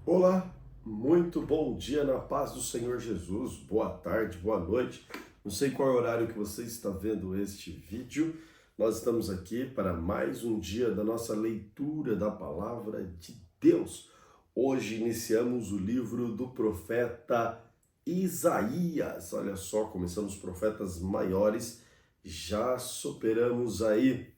Olá, muito bom dia na paz do Senhor Jesus, boa tarde, boa noite. Não sei qual é o horário que você está vendo este vídeo. Nós estamos aqui para mais um dia da nossa leitura da palavra de Deus. Hoje iniciamos o livro do profeta Isaías. Olha só, começamos profetas maiores, já superamos aí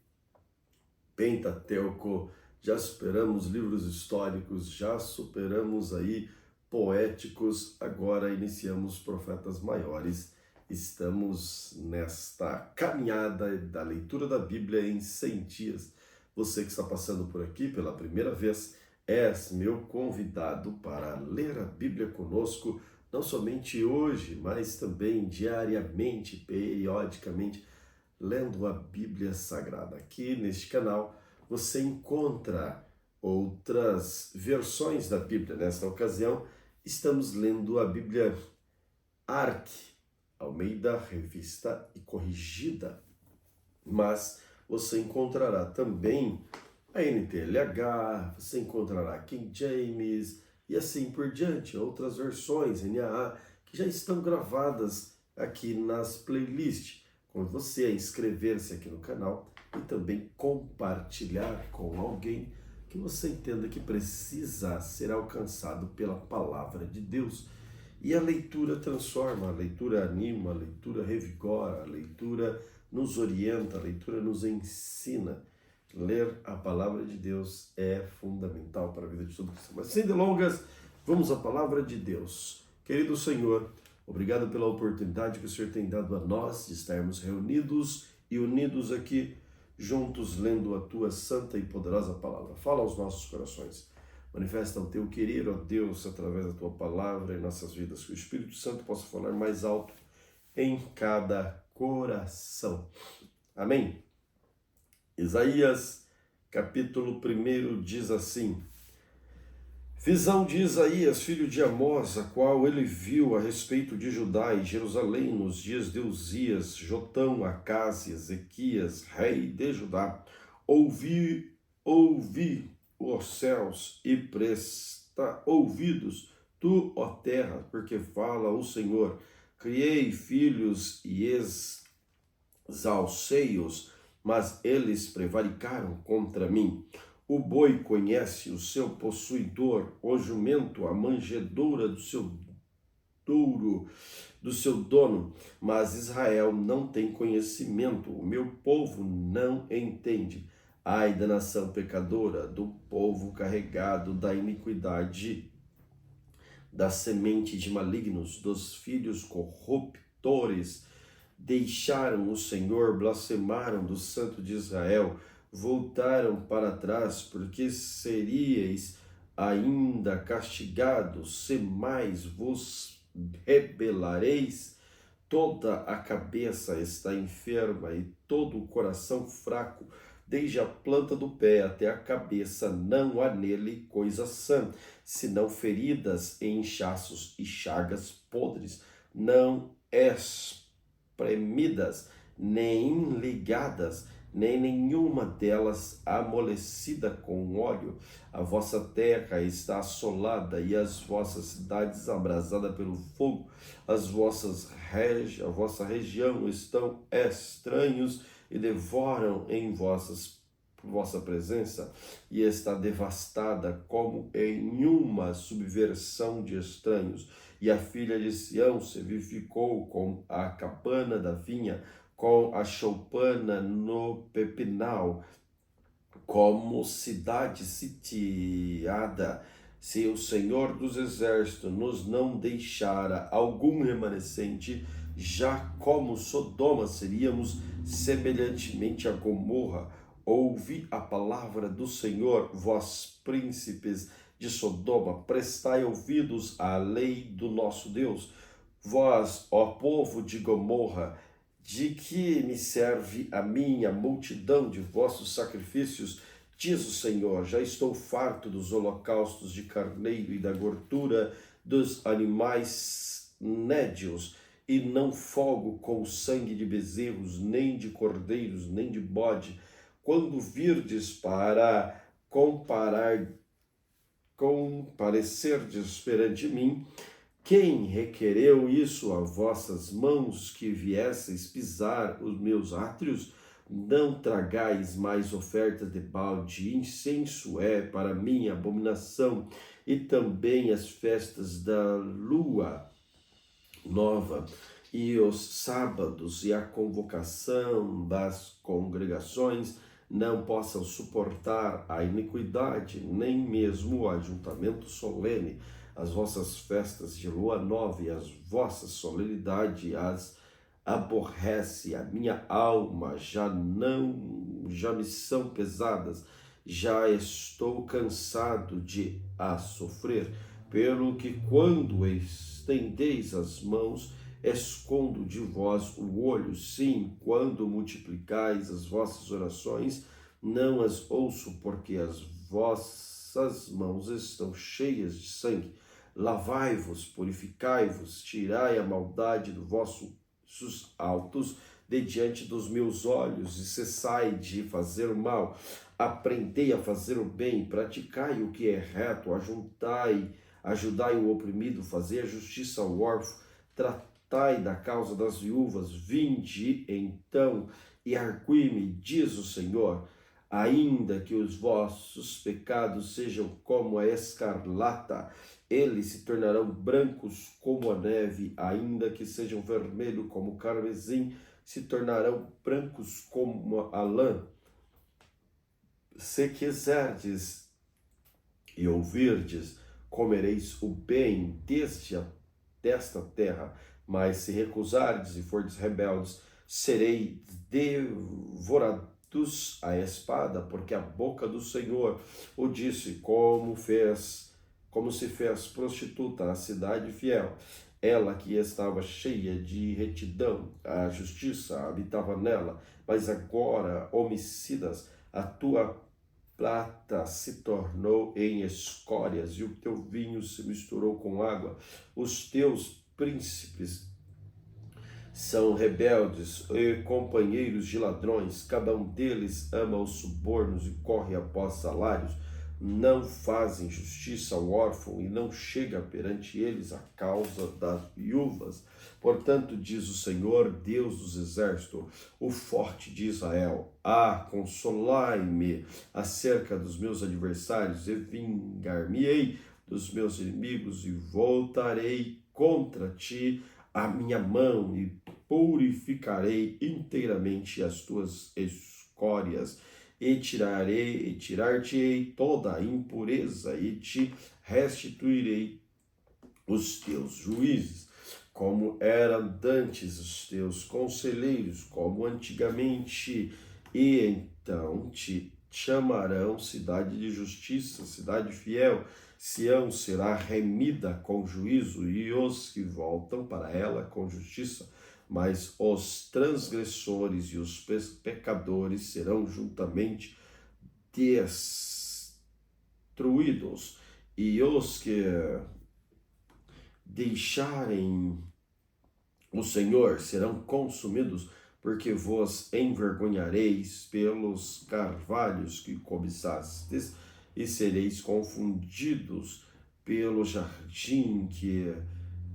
Pentateuco, já superamos livros históricos, já superamos aí poéticos, agora iniciamos profetas maiores. Estamos nesta caminhada da leitura da Bíblia em 100 dias. Você que está passando por aqui pela primeira vez, és meu convidado para ler a Bíblia conosco, não somente hoje, mas também diariamente, periodicamente, lendo a Bíblia Sagrada. Aqui neste canal você encontra outras versões da Bíblia. Nesta ocasião, estamos lendo a Bíblia ARC, Almeida Revista e Corrigida. Mas você encontrará também a NTLH, você encontrará King James e assim por diante, outras versões NAA que já estão gravadas aqui nas playlists. Convido você a inscrever-se aqui no canal e também compartilhar com alguém que você entenda que precisa ser alcançado pela palavra de Deus. E a leitura transforma, a leitura anima, a leitura revigora, a leitura nos orienta, a leitura nos ensina. Ler a palavra de Deus é fundamental para a vida de todo cristão. Mas sem delongas, vamos à palavra de Deus. Querido Senhor, obrigado pela oportunidade que o Senhor tem dado a nós de estarmos reunidos e unidos aqui, juntos, lendo a Tua santa e poderosa palavra. Fala aos nossos corações. Manifesta o Teu querer, ó Deus, através da Tua palavra em nossas vidas. Que o Espírito Santo possa falar mais alto em cada coração. Amém? Isaías, capítulo 1, diz assim: Visão de Isaías, filho de Amós, a qual ele viu a respeito de Judá e Jerusalém nos dias de Uzias, Jotão, Acás e Ezequias, rei de Judá. Ouvi, os céus, e presta ouvidos, tu, ó terra, porque fala o Senhor. Criei filhos e exalcei-os, mas eles prevaricaram contra mim. O boi conhece o seu possuidor, o jumento a manjedoura do seu dono, mas Israel não tem conhecimento, o meu povo não entende. Ai da nação pecadora, do povo carregado da iniquidade, da semente de malignos, dos filhos corruptores. Deixaram o Senhor, blasfemaram do Santo de Israel, voltaram para trás, porque seríeis ainda castigados, se mais vos rebelareis. Toda a cabeça está enferma e todo o coração fraco, desde a planta do pé até a cabeça, não há nele coisa sã, senão feridas e inchaços e chagas podres. Não espremidas, nem ligadas, nem nenhuma delas amolecida com óleo. A vossa terra está assolada e as vossas cidades abrasadas pelo fogo. A vossa região estão estranhos e devoram em vossa presença, e está devastada como em uma subversão de estranhos. E a filha de Sião se vivificou com a cabana da vinha, com a choupana no pepinal, como cidade sitiada. Se o Senhor dos Exércitos nos não deixara algum remanescente, já como Sodoma seríamos semelhantemente a Gomorra. Ouvi a palavra do Senhor, vós príncipes de Sodoma, prestai ouvidos à lei do nosso Deus. Vós, ó povo de Gomorra, de que me serve a minha multidão de vossos sacrifícios? Diz o Senhor, já estou farto dos holocaustos de carneiro e da gordura dos animais nédios, e não folgo com o sangue de bezerros, nem de cordeiros, nem de bode. Quando virdes para comparar comparecerdes perante mim, quem requereu isso a vossas mãos, que viesseis pisar os meus átrios? Não tragais mais ofertas de balde, incenso é para mim abominação, e também as festas da lua nova, e os sábados e a convocação das congregações não possam suportar a iniquidade, nem mesmo o ajuntamento solene, as vossas festas de lua nova e as vossas solenidades as aborrece. A minha alma já me são pesadas, já estou cansado de a sofrer, pelo que quando estendeis as mãos, escondo de vós o olho. Sim, quando multiplicais as vossas orações, não as ouço, porque as vossas mãos estão cheias de sangue. Lavai-vos, purificai-vos, tirai a maldade dos vossos altos de diante dos meus olhos, e cessai de fazer o mal. Aprendei a fazer o bem, praticai o que é reto, ajudai o oprimido, fazei a justiça ao órfão, tratai da causa das viúvas, vinde então e argui-me, diz o Senhor. Ainda que os vossos pecados sejam como a escarlata, eles se tornarão brancos como a neve, ainda que sejam vermelhos como o carmesim, se tornarão brancos como a lã. Se quiserdes e ouvirdes, comereis o bem desta terra, mas se recusardes e fordes rebeldes, serei devorados à espada, porque a boca do Senhor o disse, como se fez prostituta a cidade fiel, ela que estava cheia de retidão, a justiça habitava nela, mas agora, homicidas, a tua prata se tornou em escórias, e o teu vinho se misturou com água. Os teus príncipes são rebeldes e companheiros de ladrões, cada um deles ama os subornos e corre após salários. Não fazem justiça ao órfão e não chega perante eles a causa das viúvas. Portanto, diz o Senhor, Deus dos exércitos, o forte de Israel: consolai-me acerca dos meus adversários, e vingar-me-ei dos meus inimigos, e voltarei contra ti a minha mão, e purificarei inteiramente as tuas escórias, e tirar-te-ei toda a impureza, e te restituirei os teus juízes, como eram dantes os teus conselheiros, como antigamente, e então te chamarão cidade de justiça, cidade fiel. Sião será remida com juízo, e os que voltam para ela com justiça. Mas os transgressores e os pecadores serão juntamente destruídos, e os que deixarem o Senhor serão consumidos, porque vos envergonhareis pelos carvalhos que cobiçastes, e sereis confundidos pelo jardim que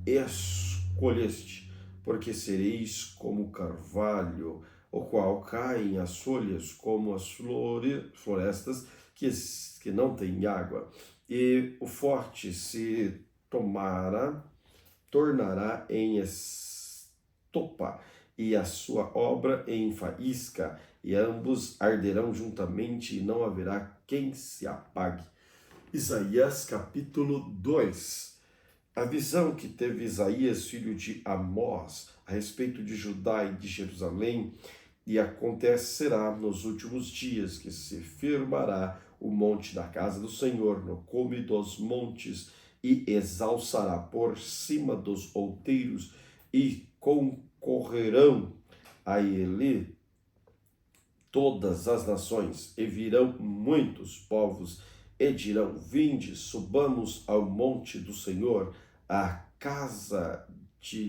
escolheste, porque sereis como o carvalho, o qual caem as folhas, como as florestas que não têm água, e o forte se tornará em estopa, e a sua obra em faísca, e ambos arderão juntamente, e não haverá quem se apague. Isaías capítulo 2. A visão que teve Isaías, filho de Amós, a respeito de Judá e de Jerusalém, e acontecerá nos últimos dias que se firmará o monte da casa do Senhor no cume dos montes, e exalçará por cima dos outeiros, e concorrerão a ele todas as nações, e virão muitos povos, e dirão: vinde, subamos ao monte do Senhor, à casa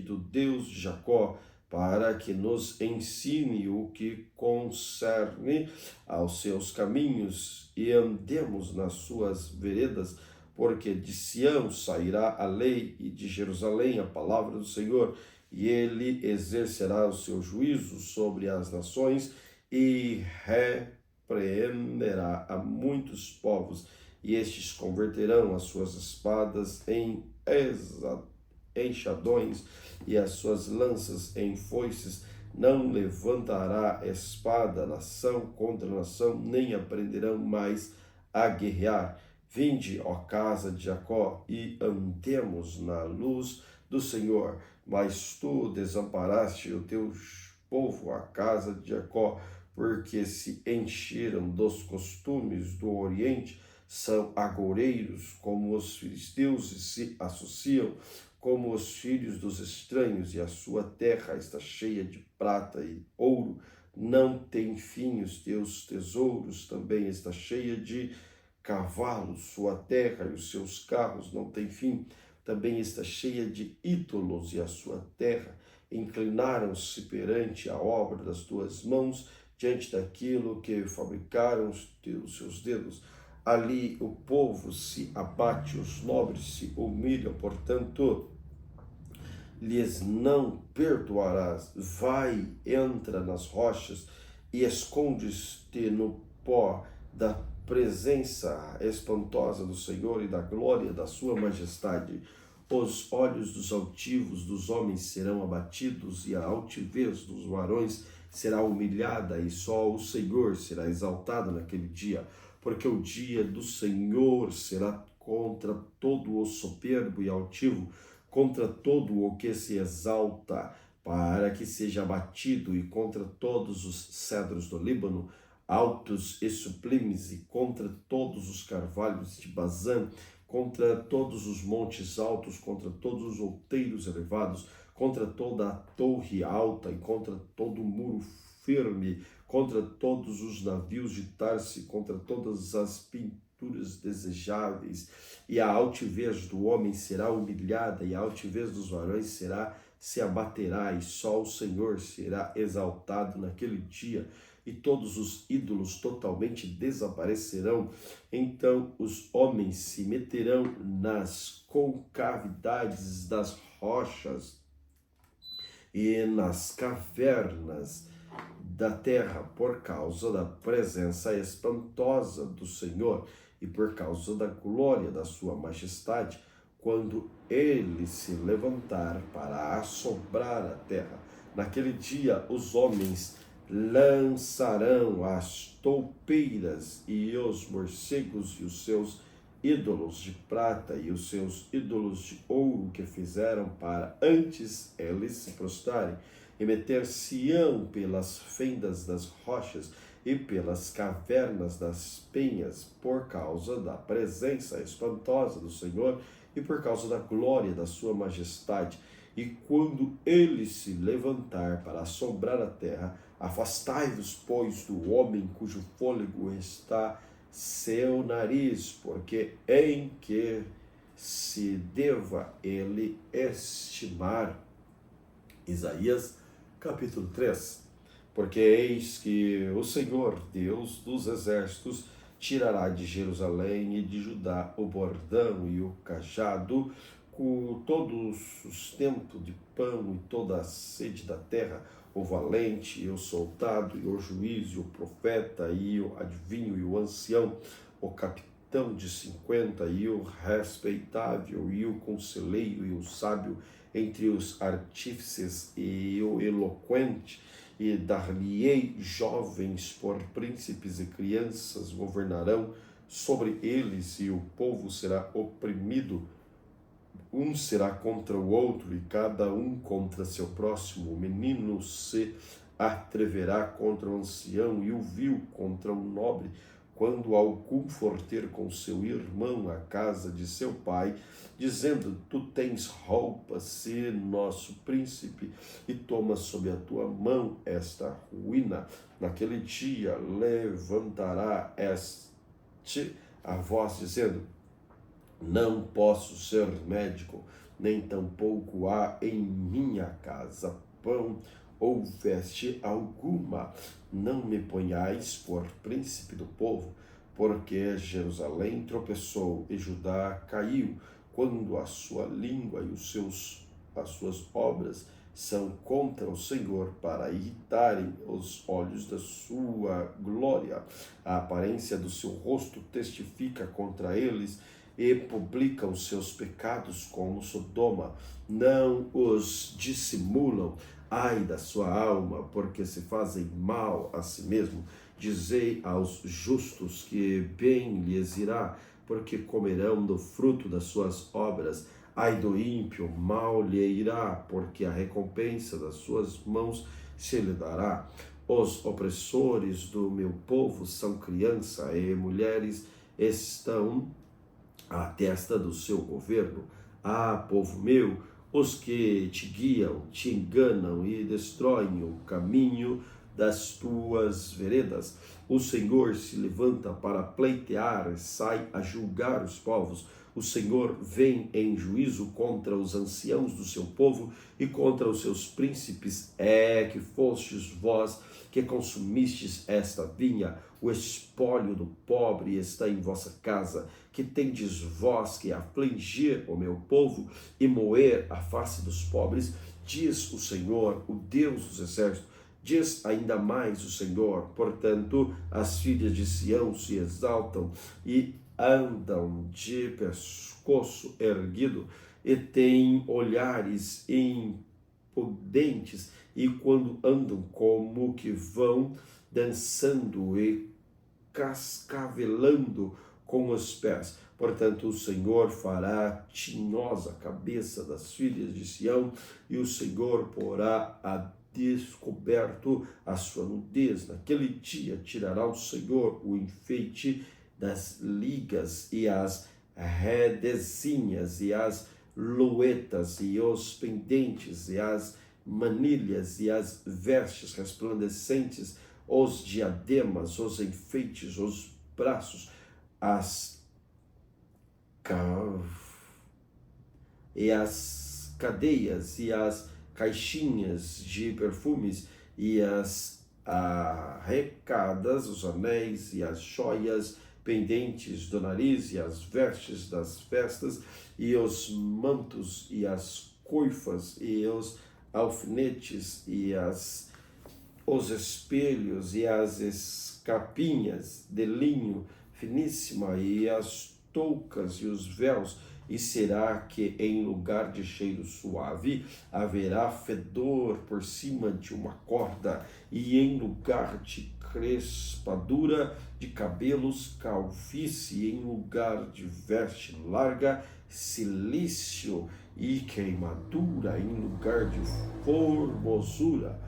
do Deus de Jacó, para que nos ensine o que concerne aos seus caminhos, e andemos nas suas veredas, porque de Sião sairá a lei e de Jerusalém a palavra do Senhor, e ele exercerá o seu juízo sobre as nações e repreenderá a muitos povos, e estes converterão as suas espadas em enxadões e as suas lanças em foices. Não levantará espada nação contra nação, nem aprenderão mais a guerrear. Vinde, ó casa de Jacó, e andemos na luz do Senhor. Mas tu desamparaste o teu povo, a casa de Jacó, porque se encheram dos costumes do Oriente, são agoureiros, como os filisteus, e se associam como os filhos dos estranhos, e a sua terra está cheia de prata e ouro, não tem fim os teus tesouros, também está cheia de cavalos, sua terra e os seus carros não têm fim, também está cheia de ídolos, e a sua terra inclinaram-se perante a obra das tuas mãos, diante daquilo que fabricaram os seus dedos. Ali o povo se abate, os nobres se humilham, portanto, lhes não perdoarás. Vai, entra nas rochas e escondes-te no pó da presença espantosa do Senhor e da glória da sua majestade. Os olhos dos altivos dos homens serão abatidos, e a altivez dos varões será humilhada, e só o Senhor será exaltado naquele dia, porque o dia do Senhor será contra todo o soberbo e altivo, contra todo o que se exalta, para que seja abatido, e contra todos os cedros do Líbano, altos e sublimes, e contra todos os carvalhos de Bazã, contra todos os montes altos, contra todos os outeiros elevados, contra toda a torre alta e contra todo o muro firme, contra todos os navios de Tarse, contra todas as pinturas desejáveis. E a altivez do homem será humilhada, e a altivez dos varões se abaterá, e só o Senhor será exaltado naquele dia, e todos os ídolos totalmente desaparecerão. Então os homens se meterão nas concavidades das rochas e nas cavernas da terra, por causa da presença espantosa do Senhor e por causa da glória da sua majestade, quando ele se levantar para assombrar a terra. Naquele dia os homens lançarão as toupeiras e os morcegos e os seus ídolos de prata e os seus ídolos de ouro que fizeram para antes eles se prostrarem, e meter-se-ão pelas fendas das rochas e pelas cavernas das penhas, por causa da presença espantosa do Senhor e por causa da glória da sua majestade. E quando ele se levantar para assombrar a terra, afastai-vos, pois, do homem cujo fôlego está seu nariz, porque em que se deva ele estimar. Isaías capítulo 3. Porque eis que o Senhor, Deus dos exércitos, tirará de Jerusalém e de Judá o bordão e o cajado, com todo o sustento de pão e toda a sede da terra, o valente e o soldado e o juiz e o profeta e o adivinho e o ancião, o capitão de 50 e o respeitável e o conselheiro e o sábio entre os artífices e o eloquente, e dar-lhe-ei jovens por príncipes, e crianças governarão sobre eles, e o povo será oprimido, um será contra o outro, e cada um contra seu próximo. O menino se atreverá contra o ancião, e o vil contra o nobre, quando algum for ter com seu irmão a casa de seu pai, dizendo: tu tens roupa, sê nosso príncipe, e toma sob a tua mão esta ruína. Naquele dia levantará este a voz, dizendo: não posso ser médico, nem tampouco há em minha casa pão ou veste alguma. Não me ponhais por príncipe do povo, porque Jerusalém tropeçou e Judá caiu, quando a sua língua e as suas obras são contra o Senhor, para irritarem os olhos da sua glória. A aparência do seu rosto testifica contra eles e publica os seus pecados como Sodoma. Não os dissimulam. Ai da sua alma, porque se fazem mal a si mesmo. Dizei aos justos que bem lhes irá, porque comerão do fruto das suas obras. Ai do ímpio, mal lhe irá, porque a recompensa das suas mãos se lhe dará. Os opressores do meu povo são criança e mulheres estão à testa do seu governo. Ah, povo meu, os que te guiam, te enganam e destroem o caminho das tuas veredas. O Senhor se levanta para pleitear, sai a julgar os povos. O Senhor vem em juízo contra os anciãos do seu povo e contra os seus príncipes. É que fostes vós que consumistes esta vinha, o espólio do pobre está em vossa casa. Que tendes vós que afligir o meu povo e moer a face dos pobres, diz o Senhor, o Deus dos exércitos. Diz ainda mais o Senhor: portanto, as filhas de Sião se exaltam e andam de pescoço erguido e têm olhares impudentes, e quando andam como que vão dançando e cascavelando com os pés. Portanto, o Senhor fará tinhosa a cabeça das filhas de Sião, e o Senhor porá a descoberto a sua nudez. Naquele dia tirará o Senhor o enfeite das ligas e as redezinhas e as luetas e os pendentes e as manilhas e as vestes resplandecentes, os diademas, os enfeites, os braços, e as cadeias e as caixinhas de perfumes e as arrecadas, os anéis e as joias pendentes do nariz e as vestes das festas e os mantos e as coifas e os alfinetes e os espelhos e as escapinhas de linho finíssima e as toucas e os véus. E será que em lugar de cheiro suave haverá fedor por cima de uma corda, e em lugar de crespadura de cabelos calvície, e em lugar de veste larga cilício e queimadura, em lugar de formosura.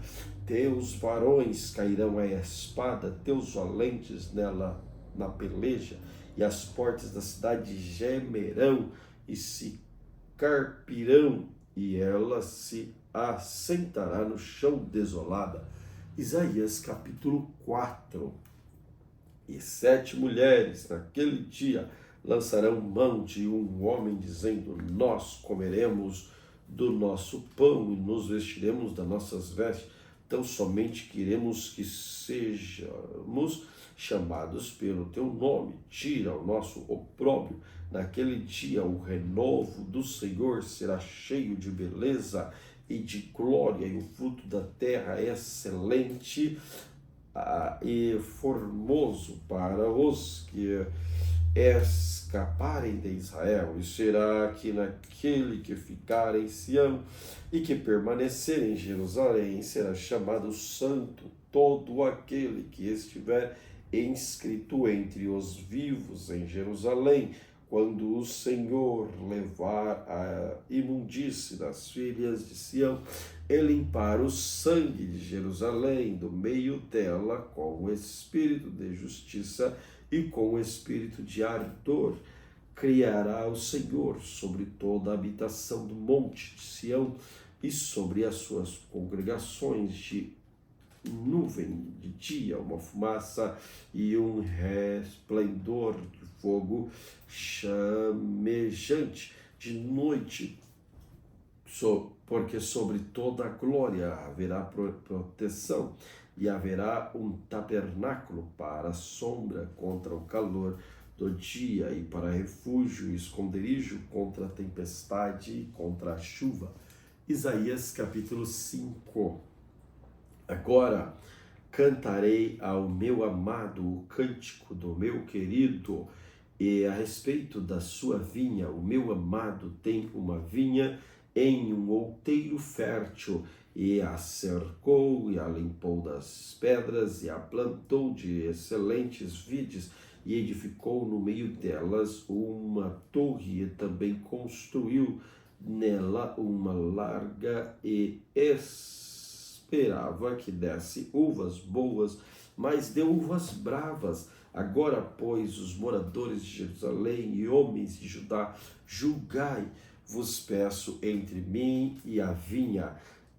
Teus varões cairão à espada, teus valentes nela na peleja, e as portas da cidade gemerão e se carpirão, e ela se assentará no chão desolada. Isaías capítulo 4. E 7 mulheres naquele dia lançarão mão de um homem, dizendo: nós comeremos do nosso pão e nos vestiremos das nossas vestes. Então somente queremos que sejamos chamados pelo teu nome. Tira o nosso opróbrio. Naquele dia o renovo do Senhor será cheio de beleza e de glória, e o fruto da terra é excelente e formoso para os que escaparem de Israel. E será que naquele que ficar em Sião e que permanecer em Jerusalém será chamado santo todo aquele que estiver inscrito entre os vivos em Jerusalém, quando o Senhor levar a imundície das filhas de Sião e limpar o sangue de Jerusalém do meio dela com o espírito de justiça e com o espírito de ardor. Criará o Senhor sobre toda a habitação do monte de Sião e sobre as suas congregações de nuvem de dia, uma fumaça e um resplendor de fogo chamejante de noite, porque sobre toda a glória haverá proteção. e haverá um tabernáculo para a sombra contra o calor do dia, e para refúgio e esconderijo contra a tempestade e contra a chuva. Isaías capítulo 5. Agora cantarei ao meu amado o cântico do meu querido, e a respeito da sua vinha. O meu amado tem uma vinha em um outeiro fértil, e a cercou, e a limpou das pedras, e a plantou de excelentes vides, e edificou no meio delas uma torre, e também construiu nela uma larga, e esperava que desse uvas boas, mas deu uvas bravas. Agora, pois, os moradores de Jerusalém e homens de Judá, julgai, vos peço, entre mim e a vinha.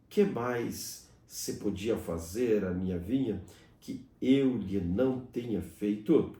Que mais se podia fazer à minha vinha que eu lhe não tenha feito?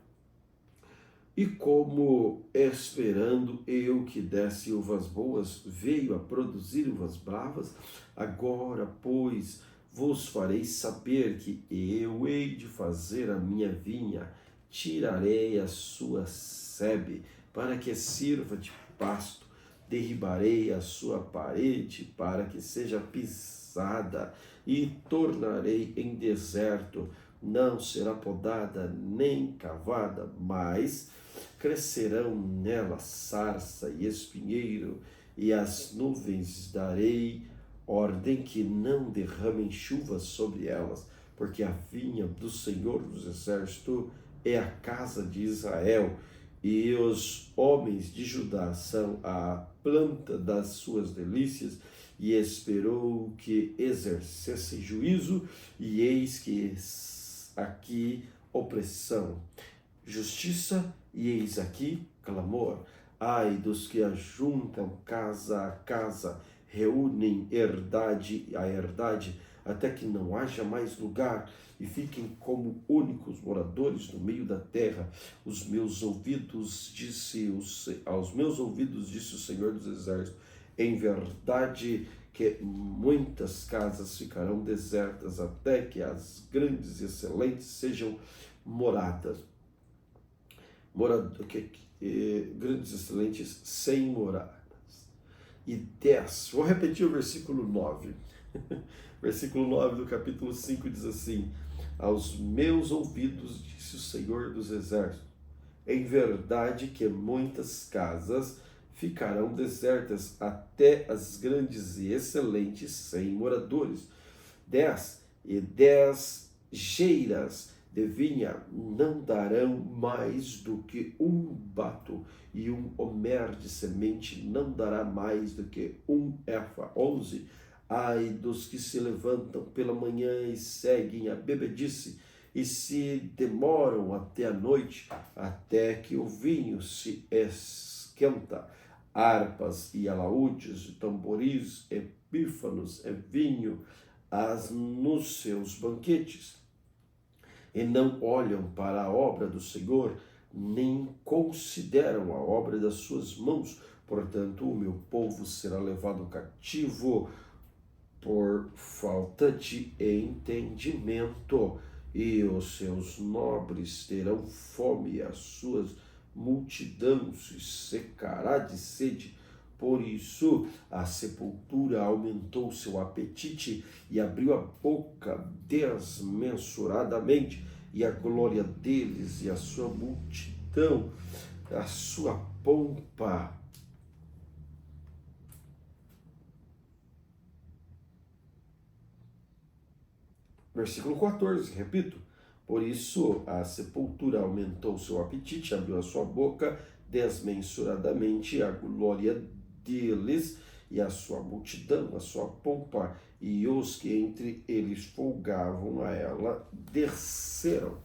E como, esperando eu que desse uvas boas, veio a produzir uvas bravas, agora, pois, vos farei saber que eu hei de fazer a minha vinha. Tirarei a sua sebe, para que sirva de pasto, derribarei a sua parede, para que seja pisada, e tornarei em deserto. Não será podada nem cavada, mas crescerão nela sarça e espinheiro, e às nuvens darei ordem que não derramem chuva sobre elas, porque a vinha do Senhor dos Exércitos é a casa de Israel, e os homens de Judá são a planta das suas delícias, e esperou que exercesse juízo, e eis que aqui opressão, justiça, e eis aqui clamor. Ai dos que ajuntam casa a casa, reúnem herdade a herdade, até que não haja mais lugar, e fiquem como únicos moradores no meio da terra. Aos meus ouvidos disse o Senhor dos Exércitos, em verdade que muitas casas ficarão desertas, até que as grandes e excelentes sejam moradas. Grandes e excelentes sem moradas. E 10, vou repetir o versículo 9. Versículo 9 do capítulo 5 diz assim: aos meus ouvidos disse o Senhor dos Exércitos, em verdade que muitas casas ficarão desertas, até as grandes e excelentes sem moradores. 10, e 10 geiras de vinha não darão mais do que um bato, e um homer de semente não dará mais do que um efa. 11, ai dos que se levantam pela manhã e seguem a bebedice, e se demoram até a noite, até que o vinho se esquenta. Harpas e alaúdes, tamboris e pífanos e vinho nos seus banquetes, e não olham para a obra do Senhor, nem consideram a obra das suas mãos. Portanto, o meu povo será levado cativo por falta de entendimento, e os seus nobres terão fome, e as suas multidão se secará de sede. Por isso a sepultura aumentou seu apetite e abriu a boca desmensuradamente, e a glória deles e a sua multidão, a sua pompa. Versículo 14, repito. Por isso a sepultura aumentou seu apetite, abriu a sua boca desmensuradamente, a glória deles e a sua multidão, a sua pompa, e os que entre eles folgavam a ela desceram.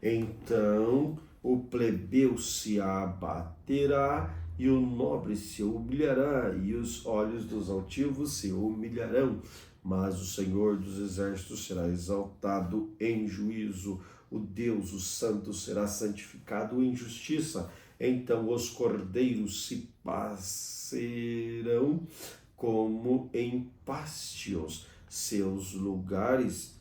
Então o plebeu se abaterá, e o nobre se humilhará, e os olhos dos altivos se humilharão. Mas o Senhor dos Exércitos será exaltado em juízo, o Deus, o Santo, será santificado em justiça. Então os cordeiros se passearão como em pástios, seus lugares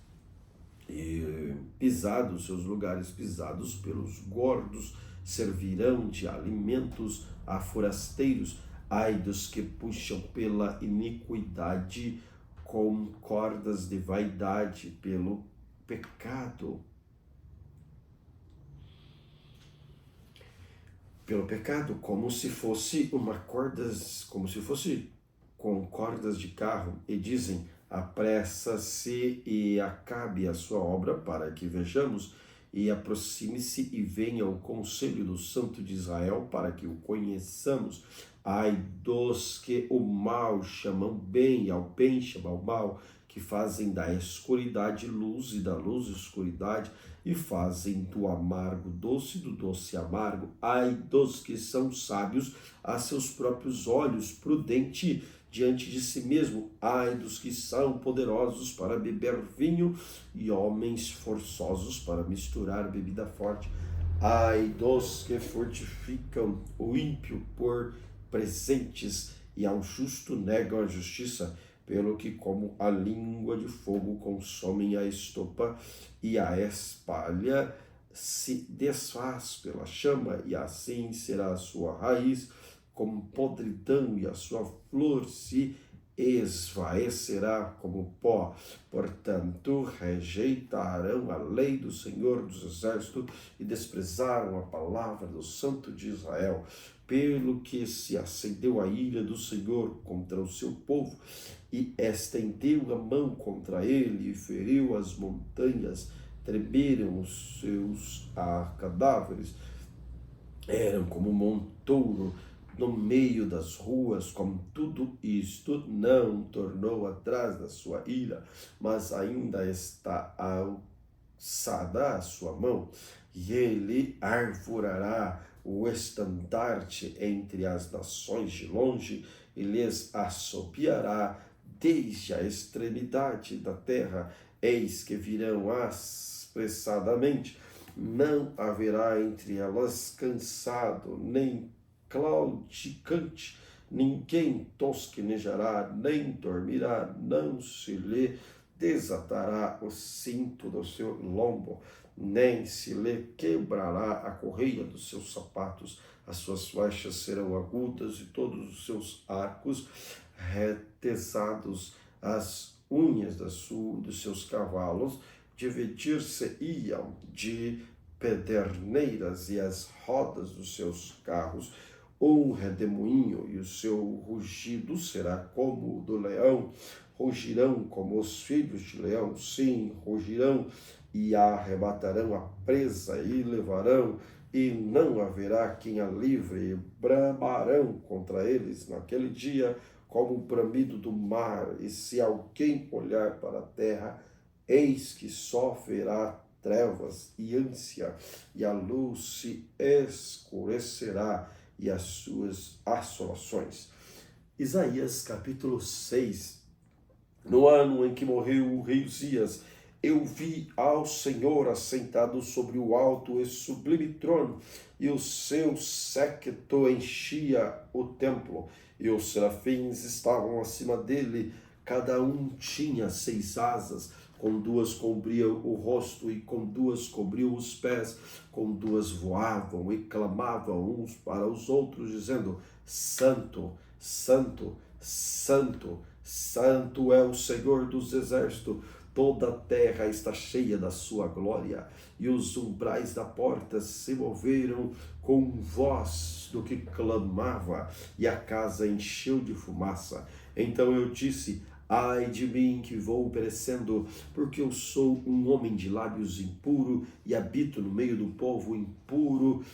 e pisados, seus lugares pisados pelos gordos, servirão de alimentos a forasteiros. Ai dos que puxam pela iniquidade, com cordas de vaidade, pelo pecado. Pelo pecado, como se fosse com cordas de carro, e dizem: apressa-se e acabe a sua obra, para que vejamos, e aproxime-se e venha o conselho do Santo de Israel, para que o conheçamos. Ai dos que o mal chamam bem, e ao bem chamam o mal, que fazem da escuridade luz e da luz escuridade, e fazem do amargo doce e do doce amargo. Ai dos que são sábios a seus próprios olhos, prudente diante de si mesmo. Ai dos que são poderosos para beber vinho e homens forçosos para misturar bebida forte. Ai dos que fortificam o ímpio por presentes e ao justo negam a justiça, pelo que como a língua de fogo consomem a estopa, e a espalha se desfaz pela chama, e assim será a sua raiz como podridão, e a sua flor se esvaecerá como pó. Portanto, rejeitarão a lei do Senhor dos Exércitos e desprezaram a palavra do Santo de Israel, pelo que se acendeu a ira do Senhor contra o seu povo, e estendeu a mão contra ele e feriu as montanhas. Tremeram os seus cadáveres, eram como montouro no meio das ruas. Com tudo isto, não tornou atrás da sua ira, mas ainda está alçada a sua mão, e ele arvorará o estandarte entre as nações de longe, e lhes assobiará desde a extremidade da terra. Eis que virão apressadamente, não haverá entre elas cansado, nem claudicante, ninguém tosquenejará, nem dormirá, não se lhe desatará o cinto do seu lombo, nem se lhe quebrará a correia dos seus sapatos. As suas flechas serão agudas e todos os seus arcos retesados. As unhas dos seus cavalos dividir-se-iam de pederneiras, e as rodas dos seus carros um redemoinho, e o seu rugido será como o do leão. Rugirão como os filhos de leão, sim, rugirão, e arrebatarão a presa e levarão, e não haverá quem a livre, e bramarão contra eles naquele dia como o bramido do mar. E se alguém olhar para a terra, eis que só verá trevas e ânsia, e a luz se escurecerá, e as suas assolações. Isaías capítulo 6. No ano em que morreu o rei Uzias, eu vi ao Senhor assentado sobre o alto e sublime trono, e o seu séquito enchia o templo, e os serafins estavam acima dele. Cada um tinha 6 asas, com 2 cobriam o rosto, e com 2 cobriam os pés, com 2 voavam e clamavam uns para os outros, dizendo: Santo, Santo, Santo, Santo é o Senhor dos exércitos, toda a terra está cheia da sua glória. E os umbrais da porta se moveram com voz do que clamava, e a casa encheu de fumaça. Então eu disse: ai de mim, que vou perecendo, porque eu sou um homem de lábios impuro, e habito no meio do povo impuro,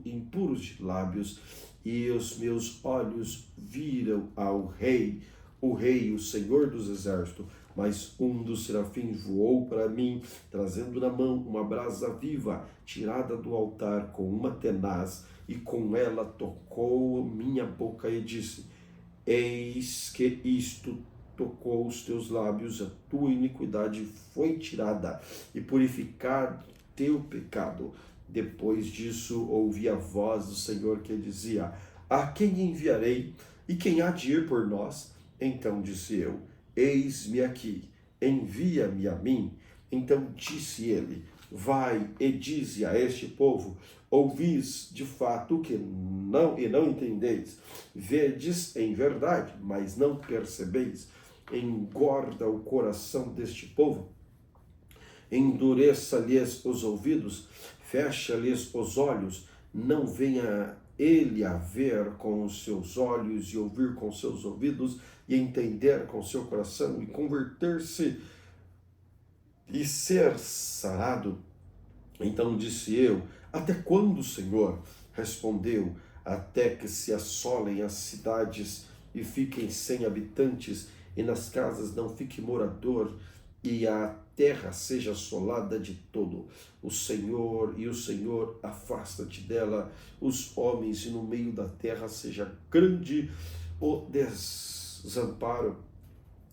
impuros de lábios, e os meus olhos viram ao rei, o Senhor dos exércitos. Mas um dos serafins voou para mim, trazendo na mão uma brasa viva, tirada do altar com uma tenaz, e com ela tocou minha boca e disse: eis que isto tocou os teus lábios, a tua iniquidade foi tirada, e purificado teu pecado. Depois disso ouvi a voz do Senhor que dizia: a quem enviarei? E quem há de ir por nós? Então disse eu: eis-me aqui, envia-me a mim. Então disse ele: vai e dize a este povo: ouvis de fato que não entendeis, vedes em verdade, mas não percebeis. Engorda o coração deste povo, endureça-lhes os ouvidos, fecha-lhes os olhos, não venha ele a ver com os seus olhos e ouvir com seus ouvidos e entender com seu coração e converter-se e ser sarado. Então disse eu: até quando, Senhor? Respondeu: até que se assolem as cidades e fiquem sem habitantes, e nas casas não fique morador, e a terra seja assolada de todo. O Senhor afasta-te dela, os homens, e no meio da terra seja grande o desamparo.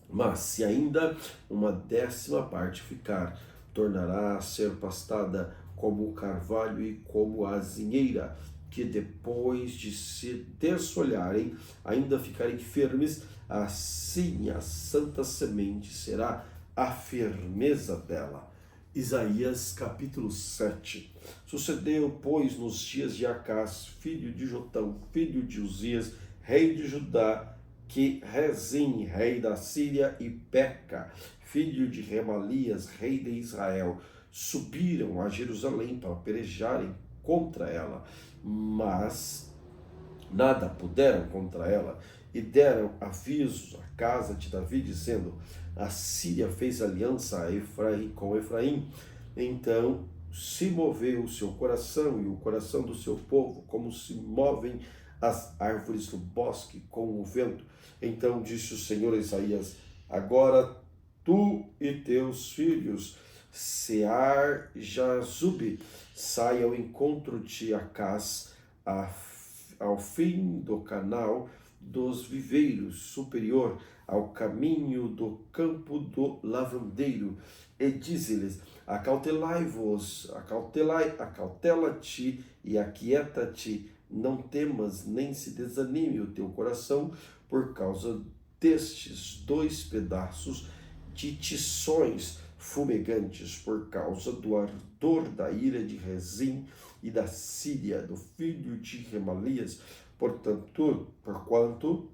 Mas se ainda uma 10ª ficar, tornará a ser pastada como o carvalho e como a azinheira, que depois de se desfolharem, ainda ficarem firmes, assim a santa semente será a firmeza dela. Isaías capítulo 7. Sucedeu, pois, nos dias de Acás, filho de Jotão, filho de Uzias, rei de Judá, que Rezim, rei da Síria, e Peca, filho de Remalias, rei de Israel, subiram a Jerusalém para pelejarem contra ela, mas nada puderam contra ela, e deram avisos à casa de Davi, dizendo: a Síria fez aliança com Efraim. Então se moveu o seu coração e o coração do seu povo, como se movem as árvores do bosque com o vento. Então disse o Senhor a Isaías: agora tu e teus filhos, Sear-Jazube, saia ao encontro de Acás, ao fim do canal dos viveiros superior, ao caminho do campo do lavandeiro, e dize-lhes: acautelai-vos, acautela-te e aquieta-te, não temas, nem se desanime o teu coração por causa destes 2 pedaços de tições fumegantes, por causa do ardor da ira de Rezim e da Síria, do filho de Remalias. Porquanto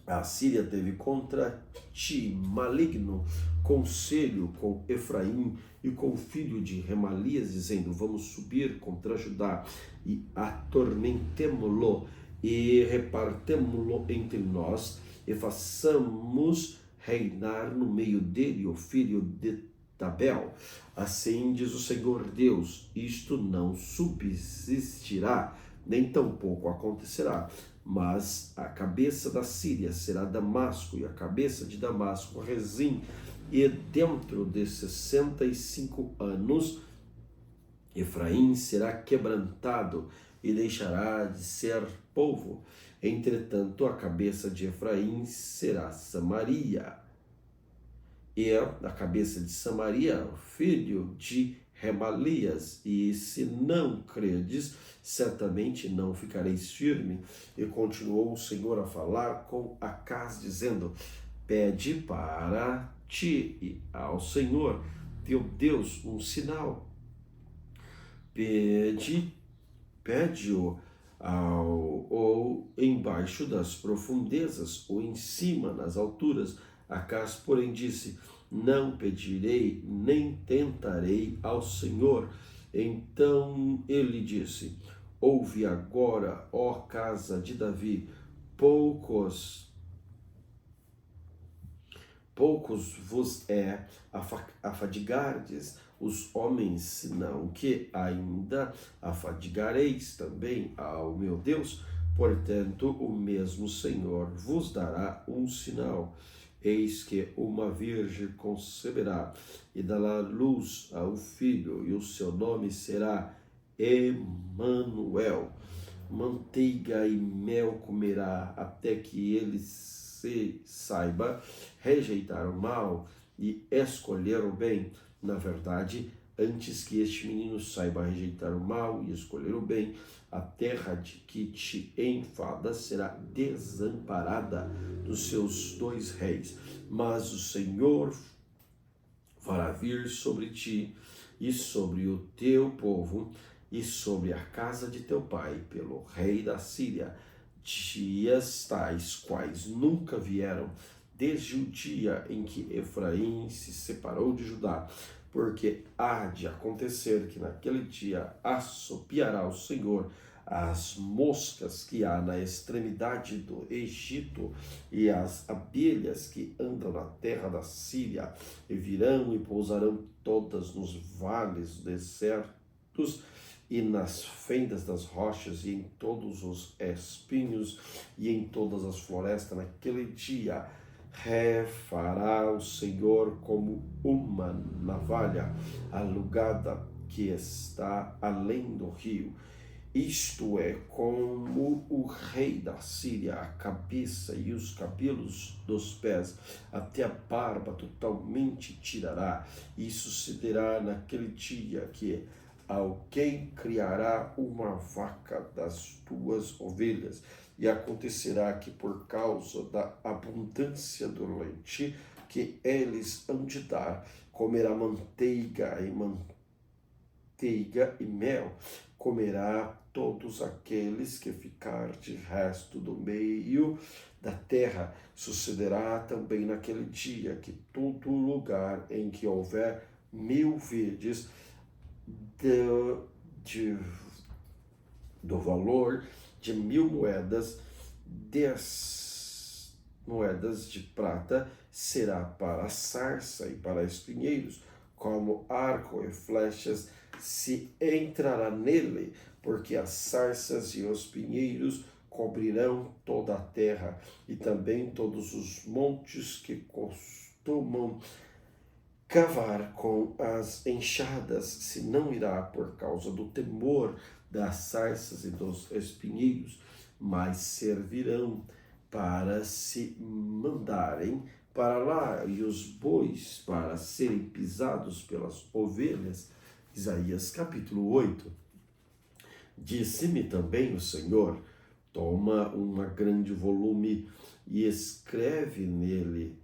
a Síria teve contra ti maligno conselho com Efraim e com o filho de Remalias, dizendo: vamos subir contra Judá e atormentemo-lo e repartemo-lo entre nós e façamos reinar no meio dele o filho de Tabel. Assim diz o Senhor Deus: isto não subsistirá, nem tampouco acontecerá, mas a cabeça da Síria será Damasco, e a cabeça de Damasco Rezim, e dentro de 65 anos Efraim será quebrantado e deixará de ser povo. Entretanto, a cabeça de Efraim será Samaria, e a cabeça de Samaria, o filho de Remalias. E se não credes, certamente não ficareis firme. E continuou o Senhor a falar com Acás, dizendo: pede para ti e ao Senhor teu Deus um sinal. Pede-o ou embaixo das profundezas, ou em cima nas alturas. Acás, porém, disse: não pedirei, nem tentarei ao Senhor. Então ele disse: ouve agora, ó casa de Davi, poucos vos afadigardes os homens, senão que ainda afadigareis também ao meu Deus. Portanto, o mesmo Senhor vos dará um sinal. Eis que uma virgem conceberá e dará luz a um filho, e o seu nome será Emanuel. Manteiga e mel comerá, até que ele se saiba rejeitar o mal e escolher o bem. Na verdade, antes que este menino saiba rejeitar o mal e escolher o bem, a terra de que te enfada será desamparada dos seus 2 reis. Mas o Senhor fará vir sobre ti e sobre o teu povo e sobre a casa de teu pai, pelo rei da Síria, dias tais quais nunca vieram, desde o dia em que Efraim se separou de Judá, porque há de acontecer que naquele dia assopiará o Senhor as moscas que há na extremidade do Egito e as abelhas que andam na terra da Síria, e virão e pousarão todas nos vales desertos e nas fendas das rochas e em todos os espinhos e em todas as florestas. Naquele dia refará o Senhor como uma navalha alugada que está além do rio. Isto é, como o rei da Síria, a cabeça e os cabelos dos pés, até a barba totalmente tirará. E sucederá naquele dia que alguém criará uma vaca das tuas ovelhas, e acontecerá que por causa da abundância do leite que eles hão de dar, comerá manteiga e mel, comerá todos aqueles que ficar de resto do meio da terra. Sucederá também naquele dia que todo lugar em que houver 1000 verdes do valor de 1000 moedas, 10 moedas de prata será para a sarça e para espinheiros, como arco e flechas se entrará nele, porque as sarças e os pinheiros cobrirão toda a terra, e também todos os montes que costumam cavar com as enxadas, se não irá por causa do temor das sarças e dos espinheiros, mas servirão para se mandarem para lá, e os bois para serem pisados pelas ovelhas. Isaías capítulo 8. Disse-me também o Senhor: toma um grande volume e escreve nele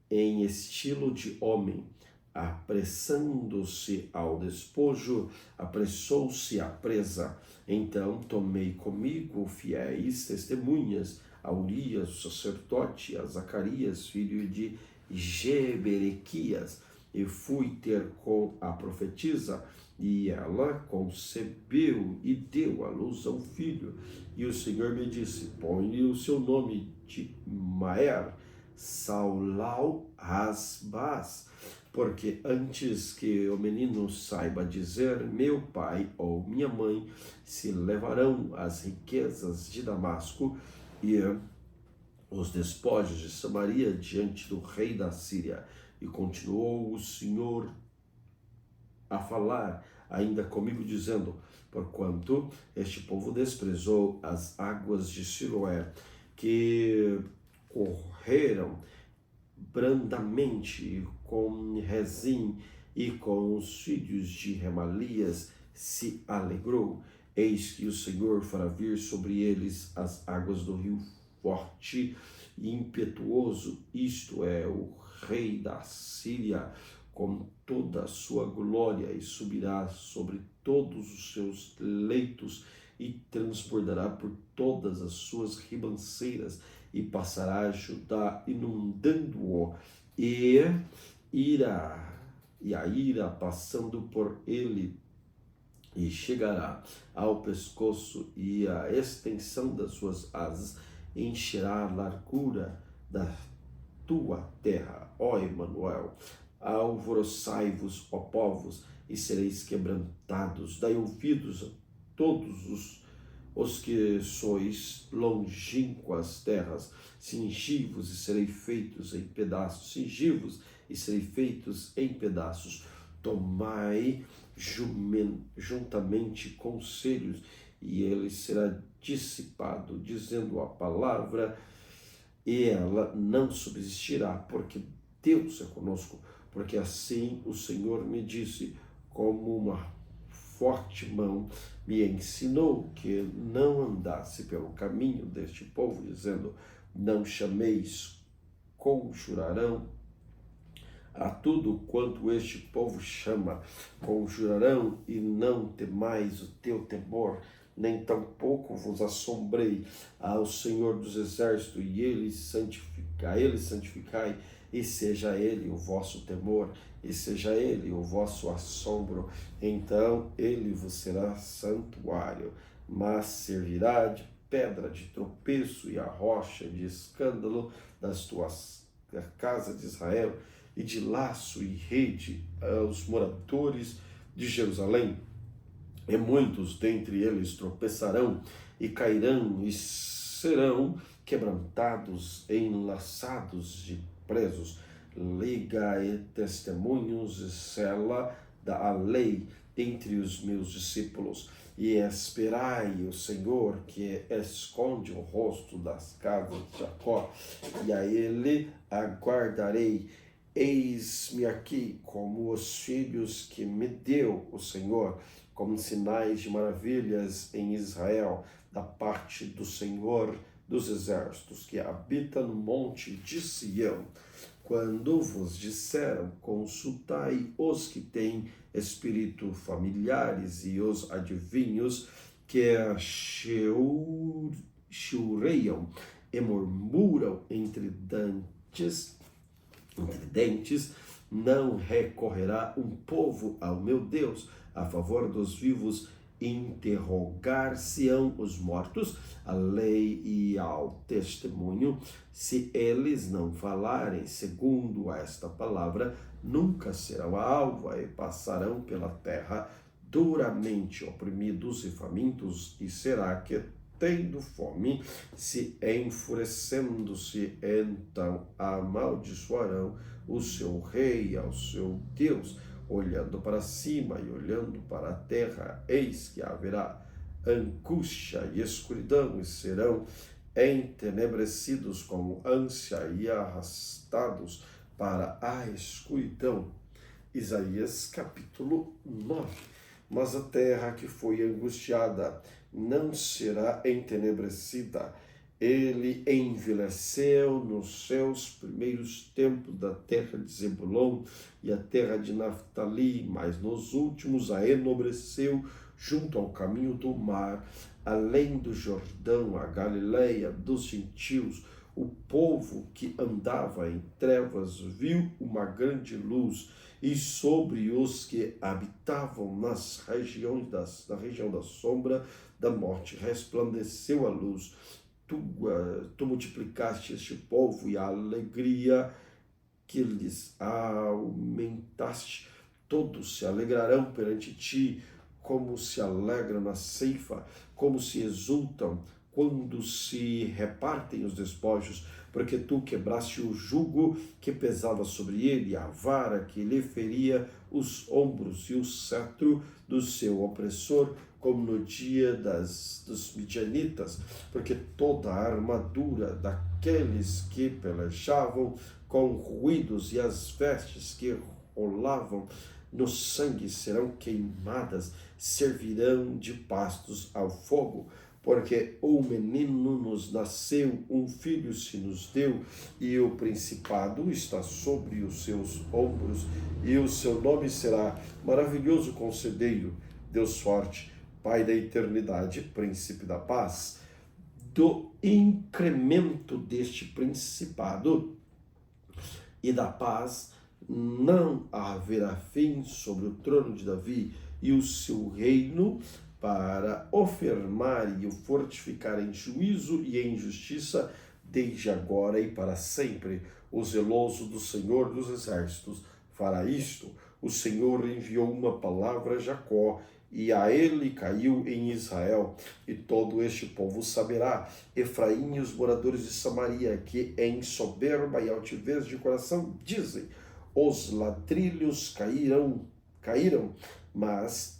em estilo de homem. Apressando-se ao despojo, apressou-se à presa. Então tomei comigo fiéis testemunhas, a Urias, o sacerdote, a Zacarias, filho de Geberequias, e fui ter com a profetisa, e ela concebeu e deu à luz a um filho. E o Senhor me disse: põe-lhe o seu nome de Maer, Saulau Hasbaz, porque antes que o menino saiba dizer meu pai ou minha mãe, se levarão as riquezas de Damasco e os despojos de Samaria diante do rei da Síria. E continuou o Senhor a falar ainda comigo, dizendo: porquanto este povo desprezou as águas de Siloé, que correram brandamente com Rezim, e com os filhos de Remalias se alegrou, eis que o Senhor fará vir sobre eles as águas do rio forte e impetuoso, isto é, o rei da Síria, com toda a sua glória, e subirá sobre todos os seus leitos, e transbordará por todas as suas ribanceiras, e passará a Judá, inundando-o, e a ira passando por ele, e chegará ao pescoço, e a extensão das suas asas encherá a largura da tua terra, ó Emanuel. Alvoroçai-vos, ó povos, e sereis quebrantados. Dai ouvidos a todos os que sois longínquas terras. Cingi-vos e serei feitos em pedaços. Cingi-vos e serei feitos em pedaços. Tomai juntamente conselhos, e ele será dissipado, dizendo a palavra, e ela não subsistirá, porque Deus é conosco. Porque assim o Senhor me disse, como uma forte mão me ensinou, que não andasse pelo caminho deste povo, dizendo: não chameis, conjurarão a tudo quanto este povo chama. Conjurarão e não temais o teu temor, nem tampouco vos assombrei ao Senhor dos Exércitos, e ele santificai, e seja ele o vosso temor, e seja ele o vosso assombro. Então ele vos será santuário, mas servirá de pedra de tropeço e a rocha de escândalo da casa de Israel, e de laço e rede aos moradores de Jerusalém. E muitos dentre eles tropeçarão e cairão e serão quebrantados, enlaçados e presos. Liga e testemunhos e sela da lei entre os meus discípulos. E esperai o Senhor, que esconde o rosto das casas de Jacó, e a ele aguardarei. Eis-me aqui como os filhos que me deu o Senhor, como sinais de maravilhas em Israel, da parte do Senhor dos Exércitos, que habita no monte de Sião. Quando vos disseram, consultai os que têm espírito familiares e os adivinhos que cheureiam e murmuram entre dentes, não recorrerá um povo ao meu Deus a favor dos vivos. Interrogar-se-ão os mortos, a lei e ao testemunho, se eles não falarem segundo esta palavra, nunca serão alvo e passarão pela terra duramente oprimidos e famintos, e será que, tendo fome, se enfurecendo-se, então amaldiçoarão o seu rei ao seu Deus, olhando para cima e olhando para a terra, eis que haverá angústia e escuridão, e serão entenebrecidos como ânsia e arrastados para a escuridão. Isaías capítulo 9. Mas a terra que foi angustiada não será entenebrecida. Ele envelheceu nos seus primeiros tempos da terra de Zebulon e a terra de Naftali, mas nos últimos a enobreceu junto ao caminho do mar, além do Jordão, a Galileia dos gentios. O povo que andava em trevas viu uma grande luz, e sobre os que habitavam na região da sombra da morte resplandeceu a luz. Tu multiplicaste este povo e a alegria que lhes aumentaste. Todos se alegrarão perante ti, como se alegram na ceifa, como se exultam quando se repartem os despojos, porque tu quebraste o jugo que pesava sobre ele, a vara que lhe feria os ombros e o cetro do seu opressor, como no dia dos midianitas, porque toda a armadura daqueles que pelejavam com ruídos e as vestes que rolavam no sangue serão queimadas, servirão de pastos ao fogo, porque o menino nos nasceu, um filho se nos deu, e o principado está sobre os seus ombros, e o seu nome será Maravilhoso Conselheiro, Deus Forte, Pai da Eternidade, Príncipe da Paz. Do incremento deste principado e da paz não haverá fim sobre o trono de Davi e o seu reino, para o firmar e o fortificar em juízo e em justiça, desde agora e para sempre. O zeloso do Senhor dos Exércitos fará isto. O Senhor enviou uma palavra a Jacó, e a ele caiu em Israel, e todo este povo saberá, Efraim e os moradores de Samaria, que em soberba e altivez de coração dizem, os ladrilhos caíram, mas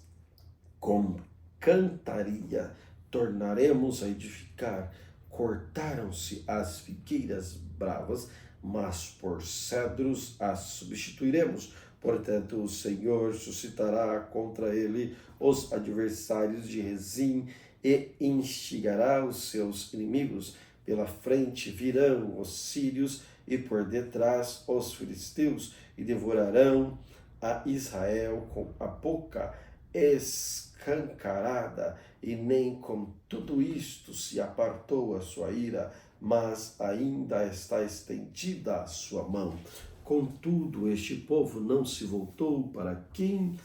com cantaria tornaremos a edificar. Cortaram-se as figueiras bravas, mas por cedros as substituiremos. Portanto, o Senhor suscitará contra ele os adversários de Rezim e instigará os seus inimigos. pela frente virão os sírios e por detrás os filisteus, e devorarão a Israel com a boca escancarada, e nem com tudo isto se apartou a sua ira, mas ainda está estendida a sua mão. Contudo, este povo não se voltou para quem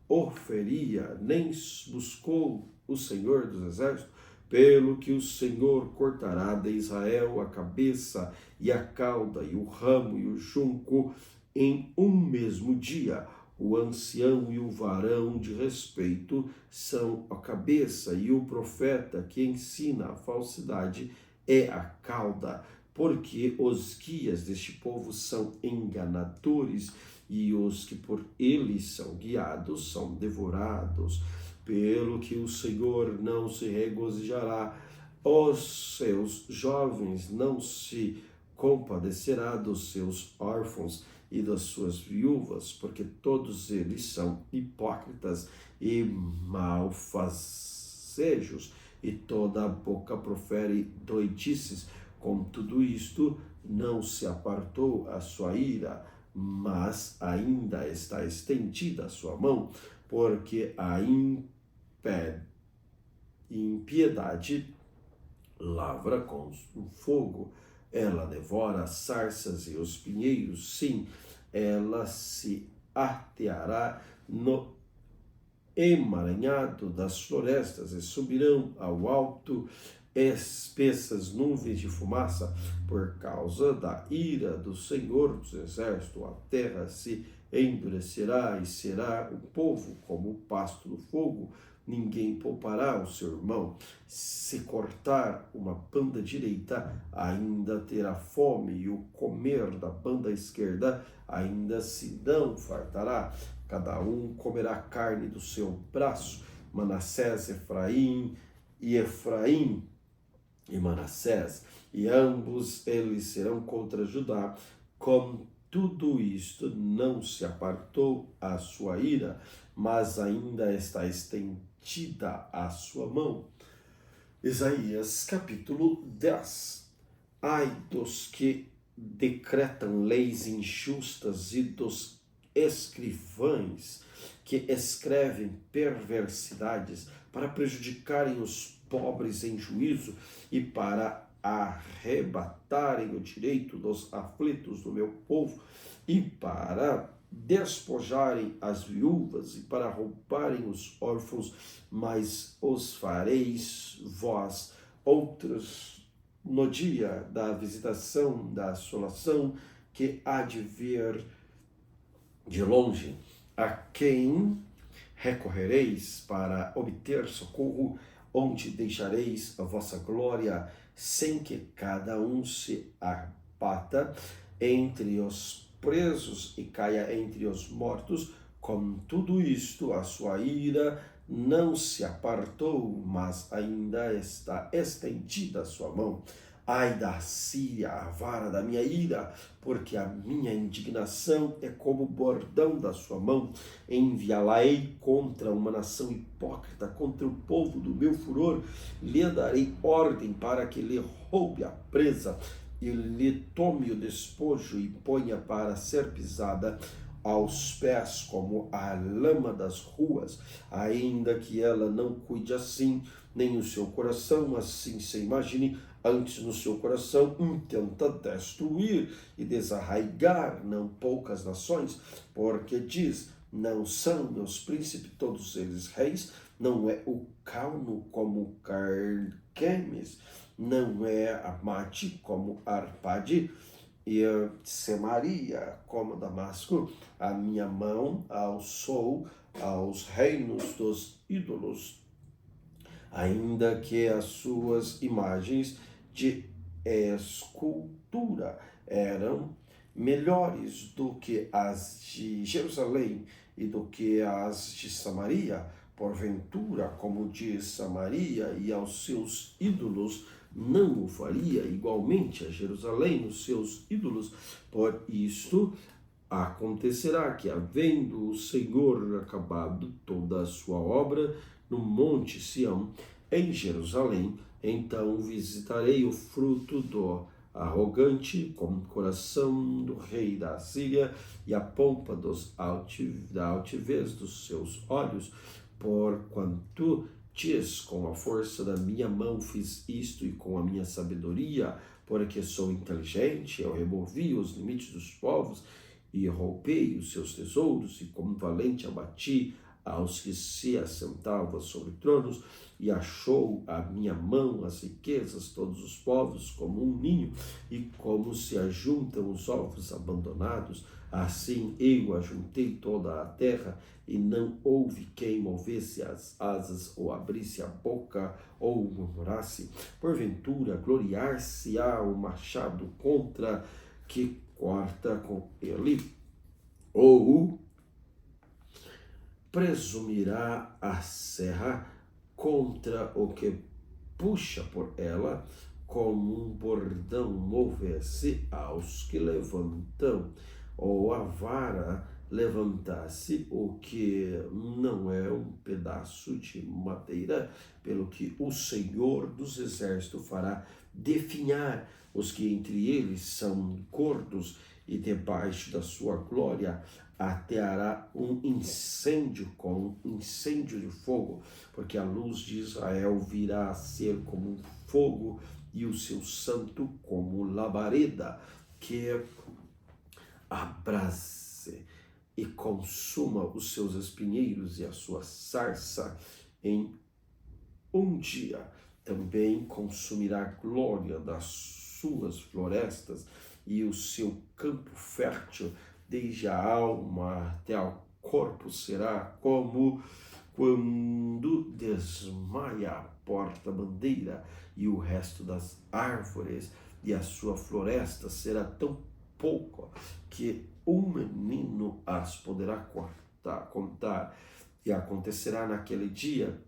o feria, nem buscou o Senhor dos Exércitos, pelo que o Senhor cortará de Israel a cabeça e a cauda, e o ramo e o junco em um mesmo dia. O ancião e o varão de respeito são a cabeça, e o profeta que ensina a falsidade é a cauda, porque os guias deste povo são enganadores, e os que por eles são guiados são devorados. Pelo que o Senhor não se regozijará, os seus jovens não se compadecerá dos seus órfãos e das suas viúvas, porque todos eles são hipócritas e malfazejos, e toda a boca profere doidices. Com tudo isto, não se apartou a sua ira, mas ainda está estendida a sua mão, porque a impiedade lavra com o fogo, ela devora as sarças e os pinheiros, sim, ela se ateará no emaranhado das florestas, e subirão ao alto espessas nuvens de fumaça, por causa da ira do Senhor dos Exércitos. A terra se endurecerá e será o povo como o pasto do fogo. Ninguém poupará o seu irmão. Se cortar uma banda direita, ainda terá fome, e o comer da banda esquerda ainda se não fartará. Cada um comerá carne do seu braço. Manassés, Efraim e Manassés, e ambos eles serão contra Judá. Com tudo isto não se apartou a sua ira, mas ainda está estendida a sua mão. Isaías capítulo 10. Ai dos que decretam leis injustas e dos escrivães que escrevem perversidades para prejudicarem os pobres em juízo e para arrebatarem o direito dos aflitos do meu povo, e para despojarem as viúvas e para roubarem os órfãos, mas os fareis vós outros no dia da visitação da assolação, que há de vir de longe, a quem recorrereis para obter socorro, onde deixareis a vossa glória, sem que cada um se abata entre os presos e caia entre os mortos. Com tudo isto, a sua ira não se apartou, mas ainda está estendida a sua mão. Ai da Síria, a vara da minha ira, porque a minha indignação é como o bordão da sua mão. Enviá-la-ei contra uma nação hipócrita, contra o povo do meu furor. Lhe darei ordem para que lhe roube a presa, e lhe tome o despojo e ponha para ser pisada aos pés como a lama das ruas, ainda que ela não cuide assim, nem o seu coração assim se imagine. Antes no seu coração intenta destruir e desarraigar não poucas nações, porque diz: não são meus príncipes todos eles reis, não é o Cauno como Carquemes, não é Amate como Arpade, e Semaria como Damasco. A minha mão alçou aos reinos dos ídolos, ainda que as suas imagens de escultura eram melhores do que as de Jerusalém e do que as de Samaria. Porventura, como diz Samaria, e aos seus ídolos não o faria igualmente a Jerusalém, os seus ídolos. Por isto acontecerá que, havendo o Senhor acabado toda a sua obra no monte Sião, em Jerusalém, Então visitarei o fruto do arrogante, com o coração do rei da Assíria e a pompa da altivez dos seus olhos, porquanto diz, com a força da minha mão fiz isto e com a minha sabedoria, porque sou inteligente, eu removi os limites dos povos e roubei os seus tesouros e como valente abati aos que se assentavam sobre tronos, e achou a minha mão as riquezas, todos os povos, como um ninho, e como se ajuntam os ovos abandonados, assim eu ajuntei toda a terra, e não houve quem movesse as asas, ou abrisse a boca, ou murmurasse. Porventura, gloriar-se-á o machado contra que corta com ele, ou presumirá a serra contra o que puxa por ela, como um bordão mover-se aos que levantam, ou a vara levantar-se, o que não é um pedaço de madeira, pelo que o Senhor dos Exércitos fará definhar os que entre eles são gordos, e debaixo da sua glória ateará um incêndio com um incêndio de fogo, porque a luz de Israel virá a ser como um fogo e o seu santo como labareda, que abrase e consuma os seus espinheiros e a sua sarça em um dia. Também consumirá a glória das suas florestas e o seu campo fértil, desde a alma até ao corpo, será como quando desmaia a porta-bandeira, e o resto das árvores e a sua floresta será tão pouco que um menino as poderá contar. E acontecerá naquele dia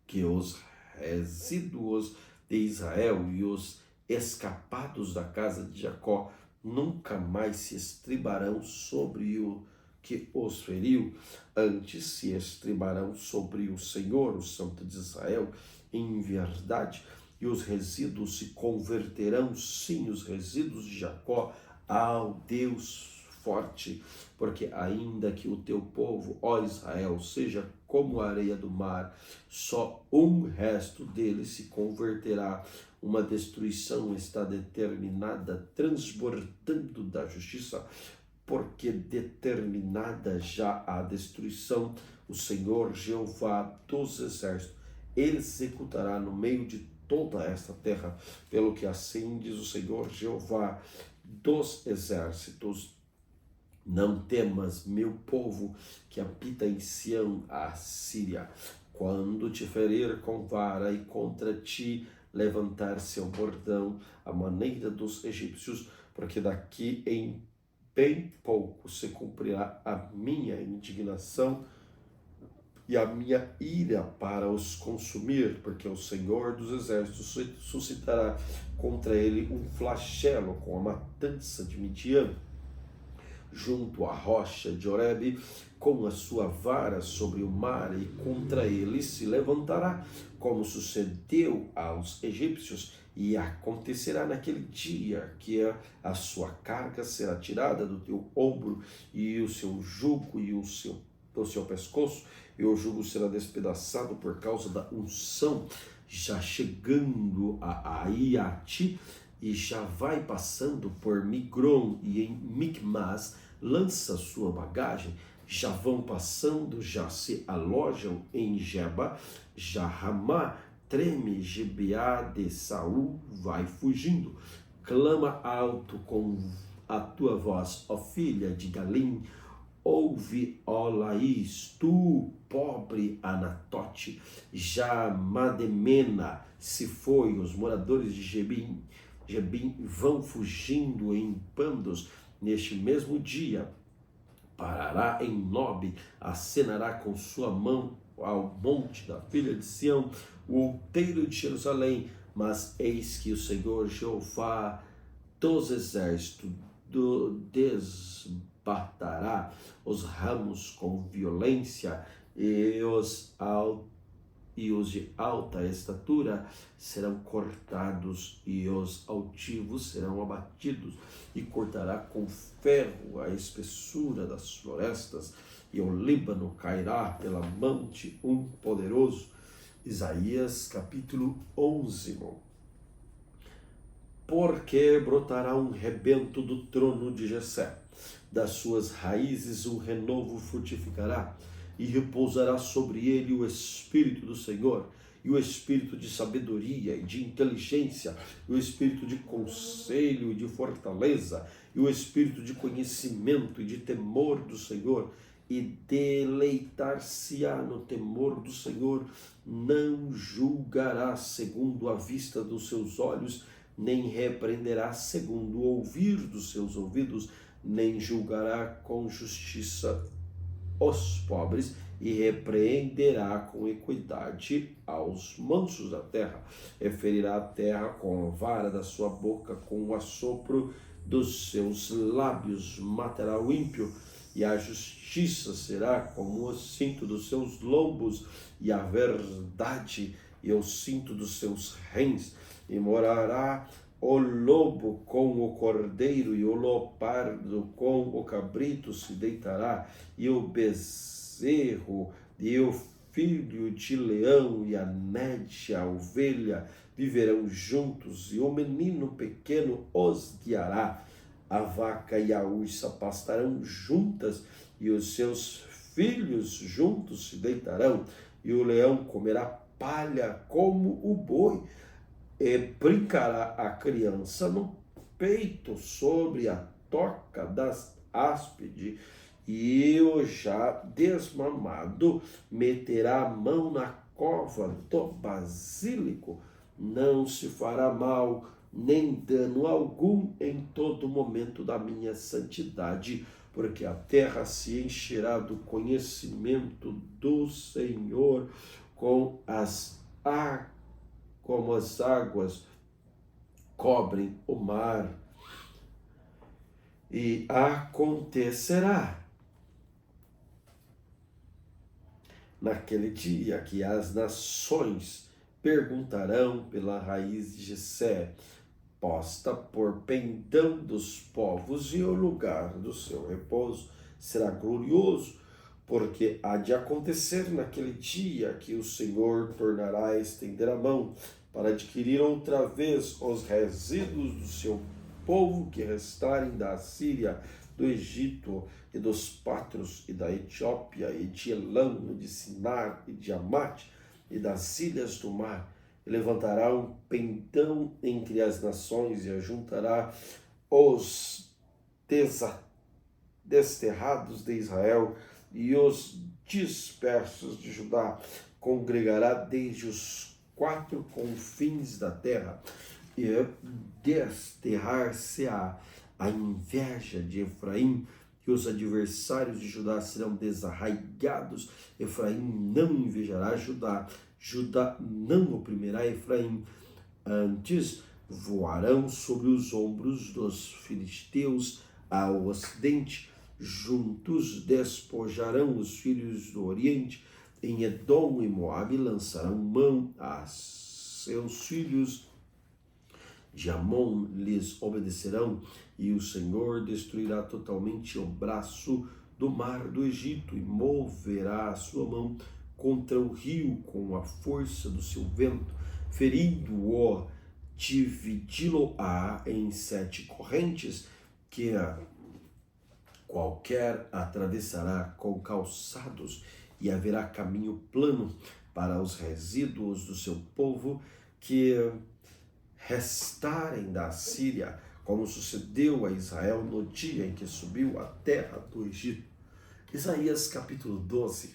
que os resíduos de Israel e os escapados da casa de Jacó nunca mais se estribarão sobre o que os feriu, antes se estribarão sobre o Senhor, o Santo de Israel, em verdade, e os resíduos se converterão, sim, os resíduos de Jacó, ao Deus forte, porque ainda que o teu povo, ó Israel, seja como a areia do mar, só um resto dele se converterá. Uma destruição está determinada, transbordando da justiça, porque determinada já a destruição, o Senhor Jeová dos Exércitos executará no meio de toda esta terra, pelo que assim diz o Senhor Jeová dos Exércitos: não temas, meu povo que habita em Sião, a Síria, quando te ferir com vara e contra ti levantar seu bordão, à maneira dos egípcios, porque daqui em bem pouco se cumprirá a minha indignação e a minha ira para os consumir, porque o Senhor dos Exércitos suscitará contra ele um flagelo com a matança de Midian, junto à rocha de Horebe, com a sua vara sobre o mar, e contra ele se levantará, como sucedeu aos egípcios. E acontecerá naquele dia que a sua carga será tirada do teu ombro, e o seu jugo e do seu pescoço, e o jugo será despedaçado por causa da unção, já chegando aí a ti, e já vai passando por Migron e em Micmas, lança sua bagagem, já vão passando, já se alojam em Geba, já Ramá treme, Gibeá de Saul vai fugindo. Clama alto com a tua voz, ó filha de Galim, ouve, ó Laís, tu, pobre Anatote, já Mademena se foi, os moradores de Gebim vão fugindo em bandos. Neste mesmo dia parará em Nob, acenará com sua mão ao monte da filha de Sião, o outeiro de Jerusalém. Mas eis que o Senhor Jeová dos Exércitos desbatará os ramos com violência, e os e os de alta estatura serão cortados, e os altivos serão abatidos, e cortará com ferro a espessura das florestas, e o Líbano cairá pela mão de um poderoso. Isaías capítulo 11, irmão. Porque brotará um rebento do trono de Jessé, das suas raízes um renovo frutificará, e repousará sobre ele o Espírito do Senhor, e o Espírito de sabedoria e de inteligência, e o Espírito de conselho e de fortaleza, e o Espírito de conhecimento e de temor do Senhor, e deleitar-se-á no temor do Senhor, não julgará segundo a vista dos seus olhos, nem repreenderá segundo o ouvir dos seus ouvidos, nem julgará com justiça os pobres, e repreenderá com equidade aos mansos da terra. E ferirá a terra com a vara da sua boca, com o assopro dos seus lábios matará o ímpio, e a justiça será como o cinto dos seus lombos, e a verdade e o cinto dos seus rens, e morará o lobo com o cordeiro, e o leopardo com o cabrito se deitará, e o bezerro e o filho de leão e a nédia, a ovelha, viverão juntos, e o menino pequeno os guiará. A vaca e a ursa pastarão juntas, e os seus filhos juntos se deitarão, e o leão comerá palha como o boi, e brincará a criança no peito sobre a toca das áspides, e o já desmamado meterá a mão na cova do basílico. Não se fará mal, nem dano algum em todo momento da minha santidade, porque a terra se encherá do conhecimento do Senhor, como as águas cobrem o mar. E acontecerá naquele dia que as nações perguntarão pela raiz de Jessé, posta por pendão dos povos, e o lugar do seu repouso será glorioso, porque há de acontecer naquele dia que o Senhor tornará a estender a mão para adquirir outra vez os resíduos do seu povo que restarem da Assíria, do Egito e dos Patros e da Etiópia e de Elam e de Sinar e de Amate e das ilhas do mar. E levantará um pendão entre as nações e ajuntará os desterrados de Israel e os dispersos de Judá. Congregará desde os 4 confins da terra, e desterrar-se-á a inveja de Efraim, e os adversários de Judá serão desarraigados. Efraim não invejará Judá, Judá não oprimirá Efraim. Antes voarão sobre os ombros dos filisteus ao ocidente, juntos despojarão os filhos do oriente. Em Edom e Moabe lançarão mão a seus filhos, de Amon lhes obedecerão, e o Senhor destruirá totalmente o braço do mar do Egito, e moverá a sua mão contra o rio com a força do seu vento, ferindo-o, dividi-lo-á em 7 correntes, que qualquer atravessará com calçados, e haverá caminho plano para os resíduos do seu povo que restarem da Síria, como sucedeu a Israel no dia em que subiu à terra do Egito. Isaías capítulo 12.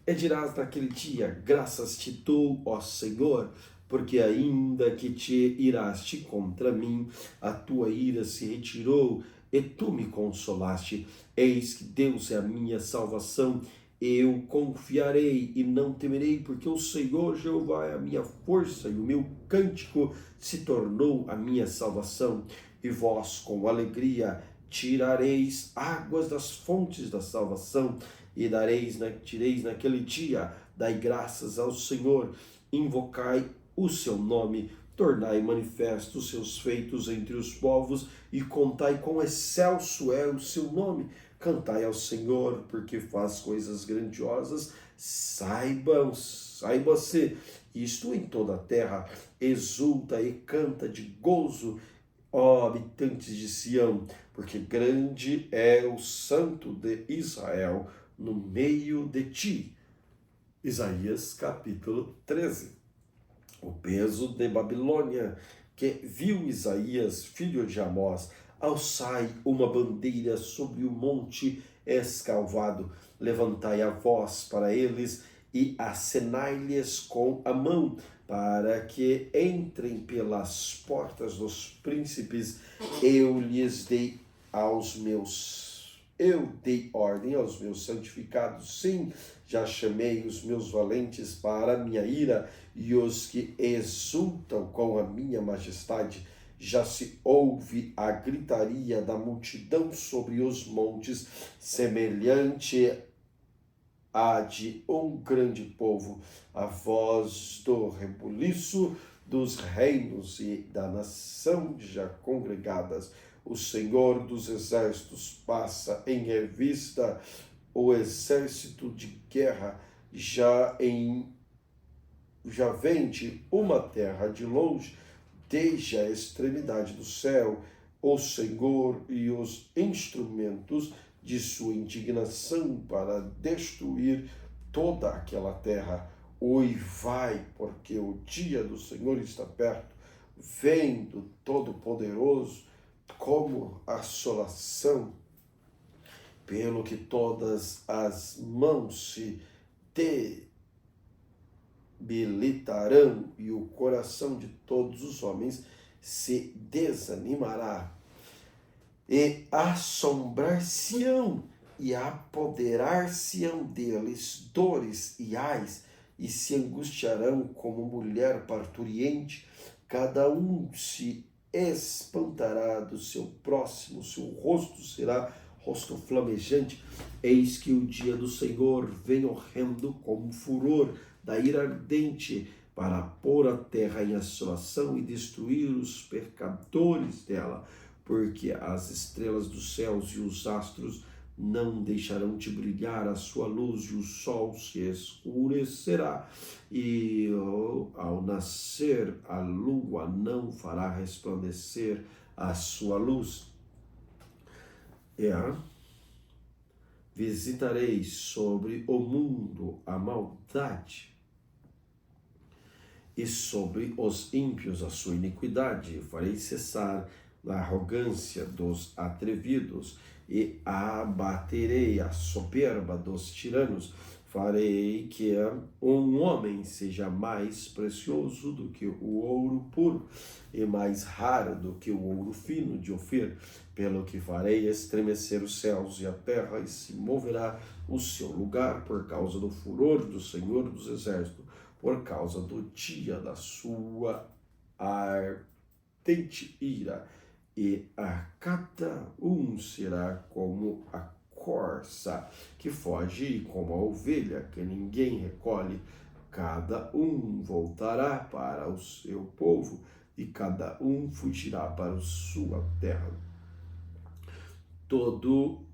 E dirás naquele dia, graças te dou, ó Senhor, porque ainda que te iraste contra mim, a tua ira se retirou, e tu me consolaste. Eis que Deus é a minha salvação, eu confiarei e não temerei, porque o Senhor Jeová é a minha força, e o meu cântico se tornou a minha salvação. E vós com alegria tirareis águas das fontes da salvação, e tireis naquele dia dai graças ao Senhor, invocai o seu nome, tornai manifestos os seus feitos entre os povos e contai quão excelso é o seu nome. Cantai ao Senhor, porque faz coisas grandiosas. Saiba-se isto em toda a terra. Exulta e canta de gozo, ó habitantes de Sião, porque grande é o Santo de Israel no meio de ti. Isaías capítulo 13. O peso de Babilônia, que viu Isaías, filho de Amós, alçai uma bandeira sobre o monte escalvado, levantai a voz para eles e acenai-lhes com a mão, para que entrem pelas portas dos príncipes. Eu dei ordem aos meus santificados, sim, já chamei os meus valentes para a minha ira, e os que exultam com a minha majestade. Já se ouve a gritaria da multidão sobre os montes, semelhante à de um grande povo, a voz do rebuliço dos reinos e da nação já congregadas. O Senhor dos exércitos passa em revista o exército de guerra, já vem de uma terra de longe, desde a extremidade do céu, o Senhor e os instrumentos de sua indignação para destruir toda aquela terra. Uivai, porque o dia do Senhor está perto, vem do Todo-Poderoso como assolação, pelo que todas as mãos se debilitarão e o coração de todos os homens se desanimará, e assombrar-se-ão e apoderar-se-ão deles dores e ais, e se angustiarão como mulher parturiente. Cada um se espantará do seu próximo, seu rosto será rosto flamejante. Eis que o dia do Senhor vem horrendo como furor da ira ardente, para pôr a terra em assolação e destruir os pecadores dela, porque as estrelas dos céus e os astros não deixarão de brilhar a sua luz, e o sol se escurecerá, e ao nascer a lua não fará resplandecer a sua luz. Visitarei sobre o mundo a maldade, e sobre os ímpios a sua iniquidade. Farei cessar a arrogância dos atrevidos, e abaterei a soberba dos tiranos. Farei que um homem seja mais precioso do que o ouro puro, e mais raro do que o ouro fino de Ofir, pelo que farei estremecer os céus e a terra, e se moverá o seu lugar por causa do furor do Senhor dos Exércitos, por causa do dia da sua ardente ira, e a cada um será como a corça que foge, e como a ovelha que ninguém recolhe. Cada um voltará para o seu povo, e cada um fugirá para a sua terra. Todo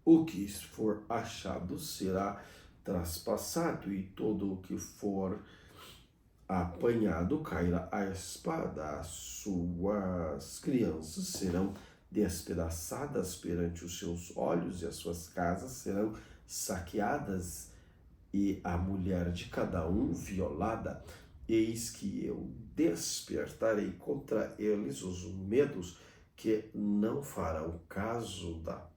o que for achado será traspassado, e todo o que for apanhado cairá a espada. As suas crianças serão despedaçadas perante os seus olhos, e as suas casas serão saqueadas, e a mulher de cada um violada. Eis que eu despertarei contra eles os medos, que não farão caso da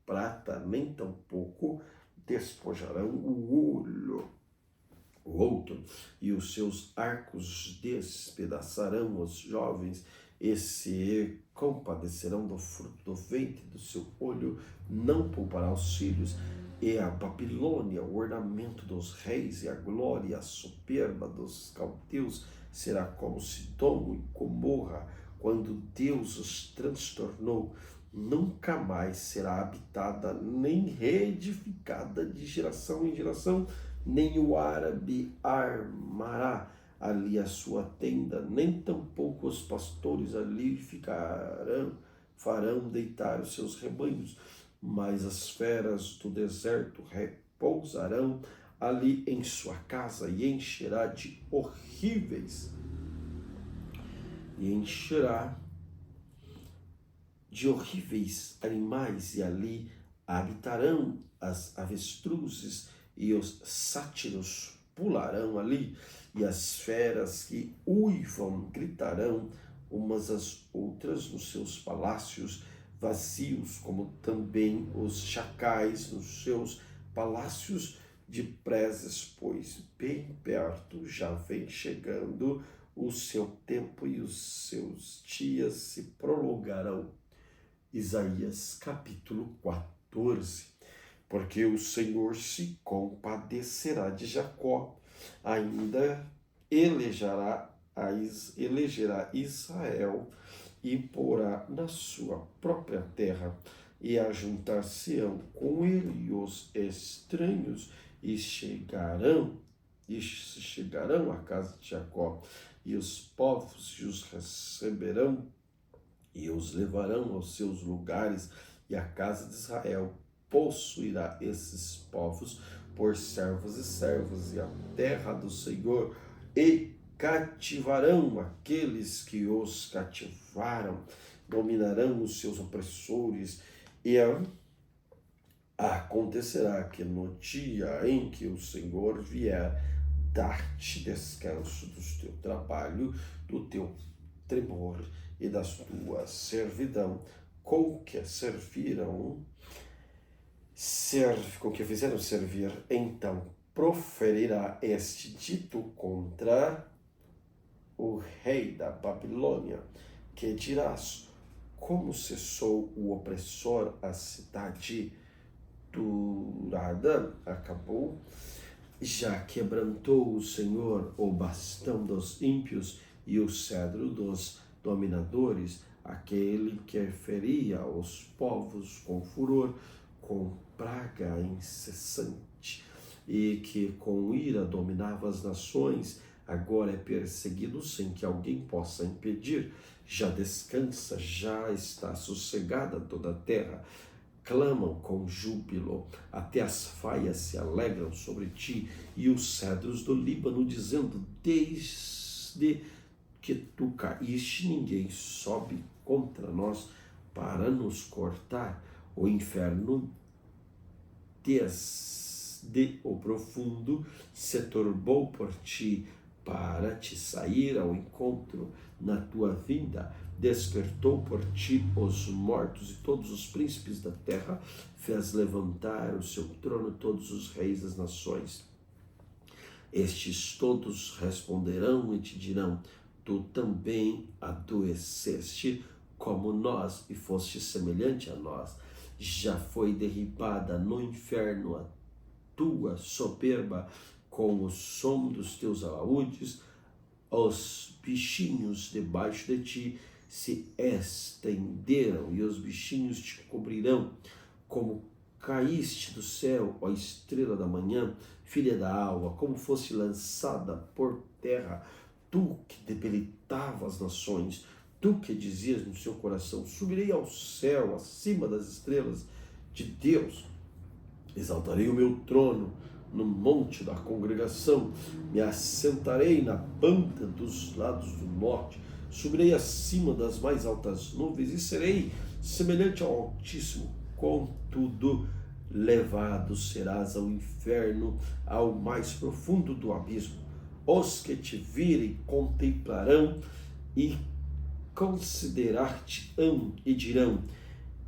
prata, nem tampouco despojarão o outro, e os seus arcos despedaçarão os jovens, e se compadecerão do fruto do ventre do seu olho, não poupará os filhos. E a Babilônia, o ornamento dos reis, e a glória e a soberba dos caldeus, será como Sidom e Gomorra, quando Deus os transtornou. Nunca mais será habitada, nem reedificada de geração em geração. nem o árabe armará ali a sua tenda, nem tampouco os pastores ali farão deitar os seus rebanhos, mas as feras do deserto repousarão ali em sua casa e encherá de horríveis animais, e ali habitarão as avestruzes, e os sátiros pularão ali, e as feras que uivam gritarão umas às outras nos seus palácios vazios, como também os chacais nos seus palácios de preses, pois bem perto já vem chegando o seu tempo e os seus dias se prolongarão. Isaías capítulo 14. Porque o Senhor se compadecerá de Jacó, ainda elegerá Israel e porá na sua própria terra, e ajuntar-se-ão com ele os estranhos, e chegarão à casa de Jacó, e os povos os receberão e os levarão aos seus lugares, e a casa de Israel possuirá esses povos por servos e servas, e a terra do Senhor, e cativarão aqueles que os cativaram, dominarão os seus opressores, e acontecerá que no dia em que o Senhor vier dar-te descanso do teu trabalho, do teu tremor e da tua servidão, com que fizeram servir, então proferirá este dito contra o rei da Babilônia, que dirás: como cessou o opressor, a cidade durada acabou, já quebrantou o Senhor o bastão dos ímpios e o cedro dos dominadores, aquele que feria os povos com furor, com praga incessante, e que com ira dominava as nações, agora é perseguido sem que alguém possa impedir. Já descansa, já está sossegada toda a terra. Clamam com júbilo, até as faias se alegram sobre ti, e os cedros do Líbano, dizendo: desde que tu caíste, ninguém sobe contra nós para nos cortar. O inferno desde o profundo se turbou por ti, para te sair ao encontro na tua vinda. Despertou por ti os mortos e todos os príncipes da terra, fez levantar o seu trono todos os reis das nações. Estes todos responderão e te dirão: tu também adoeceste como nós, e foste semelhante a nós. Já foi derribada no inferno a tua soberba, com o som dos teus alaúdes. Os bichinhos debaixo de ti se estenderam, e os bichinhos te cobrirão. Como caíste do céu, ó estrela da manhã, filha da alva, como fosse lançada por terra, tu que debilitava as nações, tu que dizias no seu coração: subirei ao céu, acima das estrelas de Deus, exaltarei o meu trono no monte da congregação, me assentarei na banda dos lados do norte, subirei acima das mais altas nuvens e serei semelhante ao Altíssimo. Contudo, levado serás ao inferno, ao mais profundo do abismo. Os que te virem contemplarão e considerar-te-ão e dirão: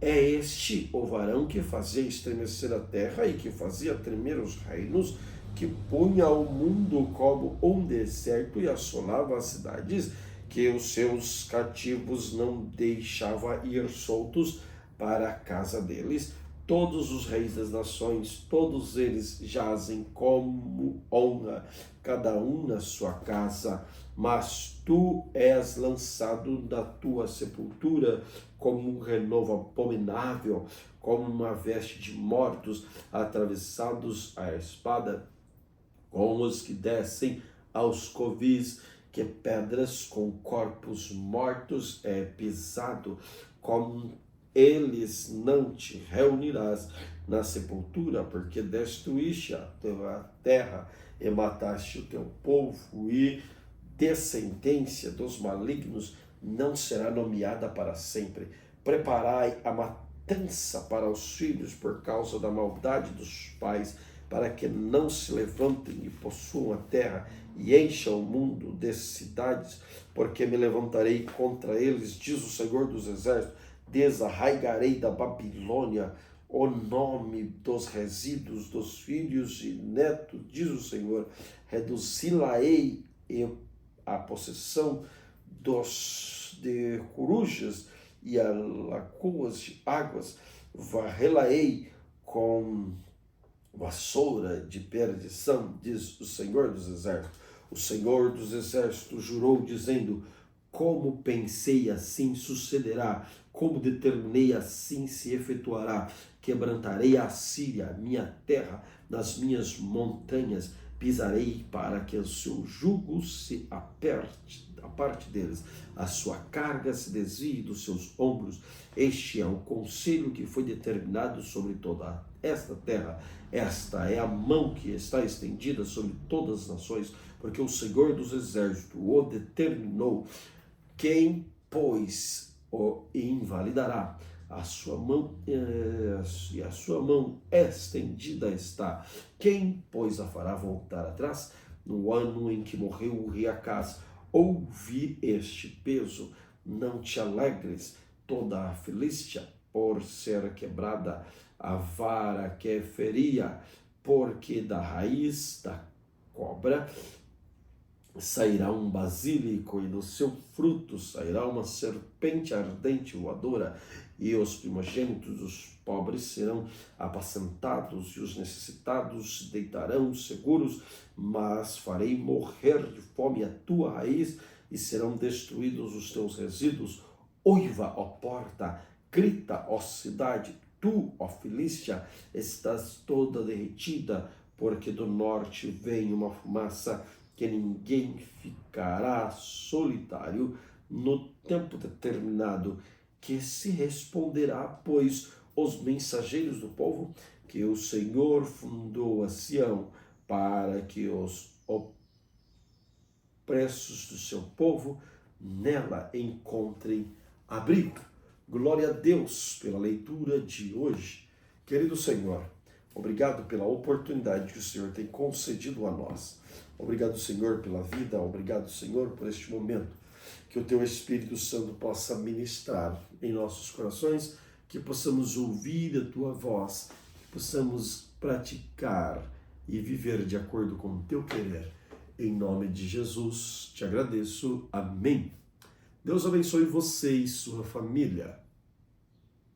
é este o varão que fazia estremecer a terra e que fazia tremer os reinos, que punha o mundo como um deserto e assolava as cidades, que os seus cativos não deixava ir soltos para a casa deles. Todos os reis das nações, todos eles jazem como honra, cada um na sua casa, mas tu és lançado da tua sepultura como um renovo abominável, como uma veste de mortos atravessados à espada. com os que descem aos covis, que pedras com corpos mortos é pisado, com eles não te reunirás na sepultura, porque destruíste a tua terra e mataste o teu povo, e descendência dos malignos não será nomeada para sempre. Preparai a matança para os filhos por causa da maldade dos pais, para que não se levantem e possuam a terra e encham o mundo de cidades, porque me levantarei contra eles, diz o Senhor dos Exércitos, desarraigarei da Babilônia o nome dos resíduos dos filhos e netos, diz o Senhor, reduzi-la-ei a possessão de corujas e a lagoas de águas, varrê-la-ei com vassoura de perdição, diz o Senhor dos Exércitos. O Senhor dos Exércitos jurou, dizendo: como pensei, assim sucederá, como determinei, assim se efetuará. Quebrantarei a Síria, minha terra, nas minhas montanhas, pisarei para que o seu jugo se aparte deles, a sua carga se desvie dos seus ombros. Este é o conselho que foi determinado sobre toda esta terra. Esta é a mão que está estendida sobre todas as nações, porque o Senhor dos Exércitos o determinou. Quem, pois, o invalidará? A sua mão e a sua mão estendida está. Quem, pois, a fará voltar atrás? No ano em que morreu o rei Acaz, ouvi este peso. Não te alegres, toda a Filístia, por ser quebrada a vara que feria, porque da raiz da cobra sairá um basílico, e do seu fruto sairá uma serpente ardente voadora, e os primogênitos dos pobres serão apacentados, e os necessitados se deitarão seguros, mas farei morrer de fome a tua raiz, e serão destruídos os teus resíduos. Uiva, ó porta, grita, ó cidade, tu, ó Filístia, estás toda derretida, porque do norte vem uma fumaça, que ninguém ficará solitário no tempo determinado, que se responderá, pois, os mensageiros do povo, que o Senhor fundou a Sião, para que os opressos do seu povo nela encontrem abrigo. Glória a Deus pela leitura de hoje. Querido Senhor, obrigado pela oportunidade que o Senhor tem concedido a nós. Obrigado, Senhor, pela vida. Obrigado, Senhor, por este momento. Que o Teu Espírito Santo possa ministrar em nossos corações, que possamos ouvir a Tua voz, que possamos praticar e viver de acordo com o Teu querer. Em nome de Jesus, te agradeço. Amém. Deus abençoe você e sua família.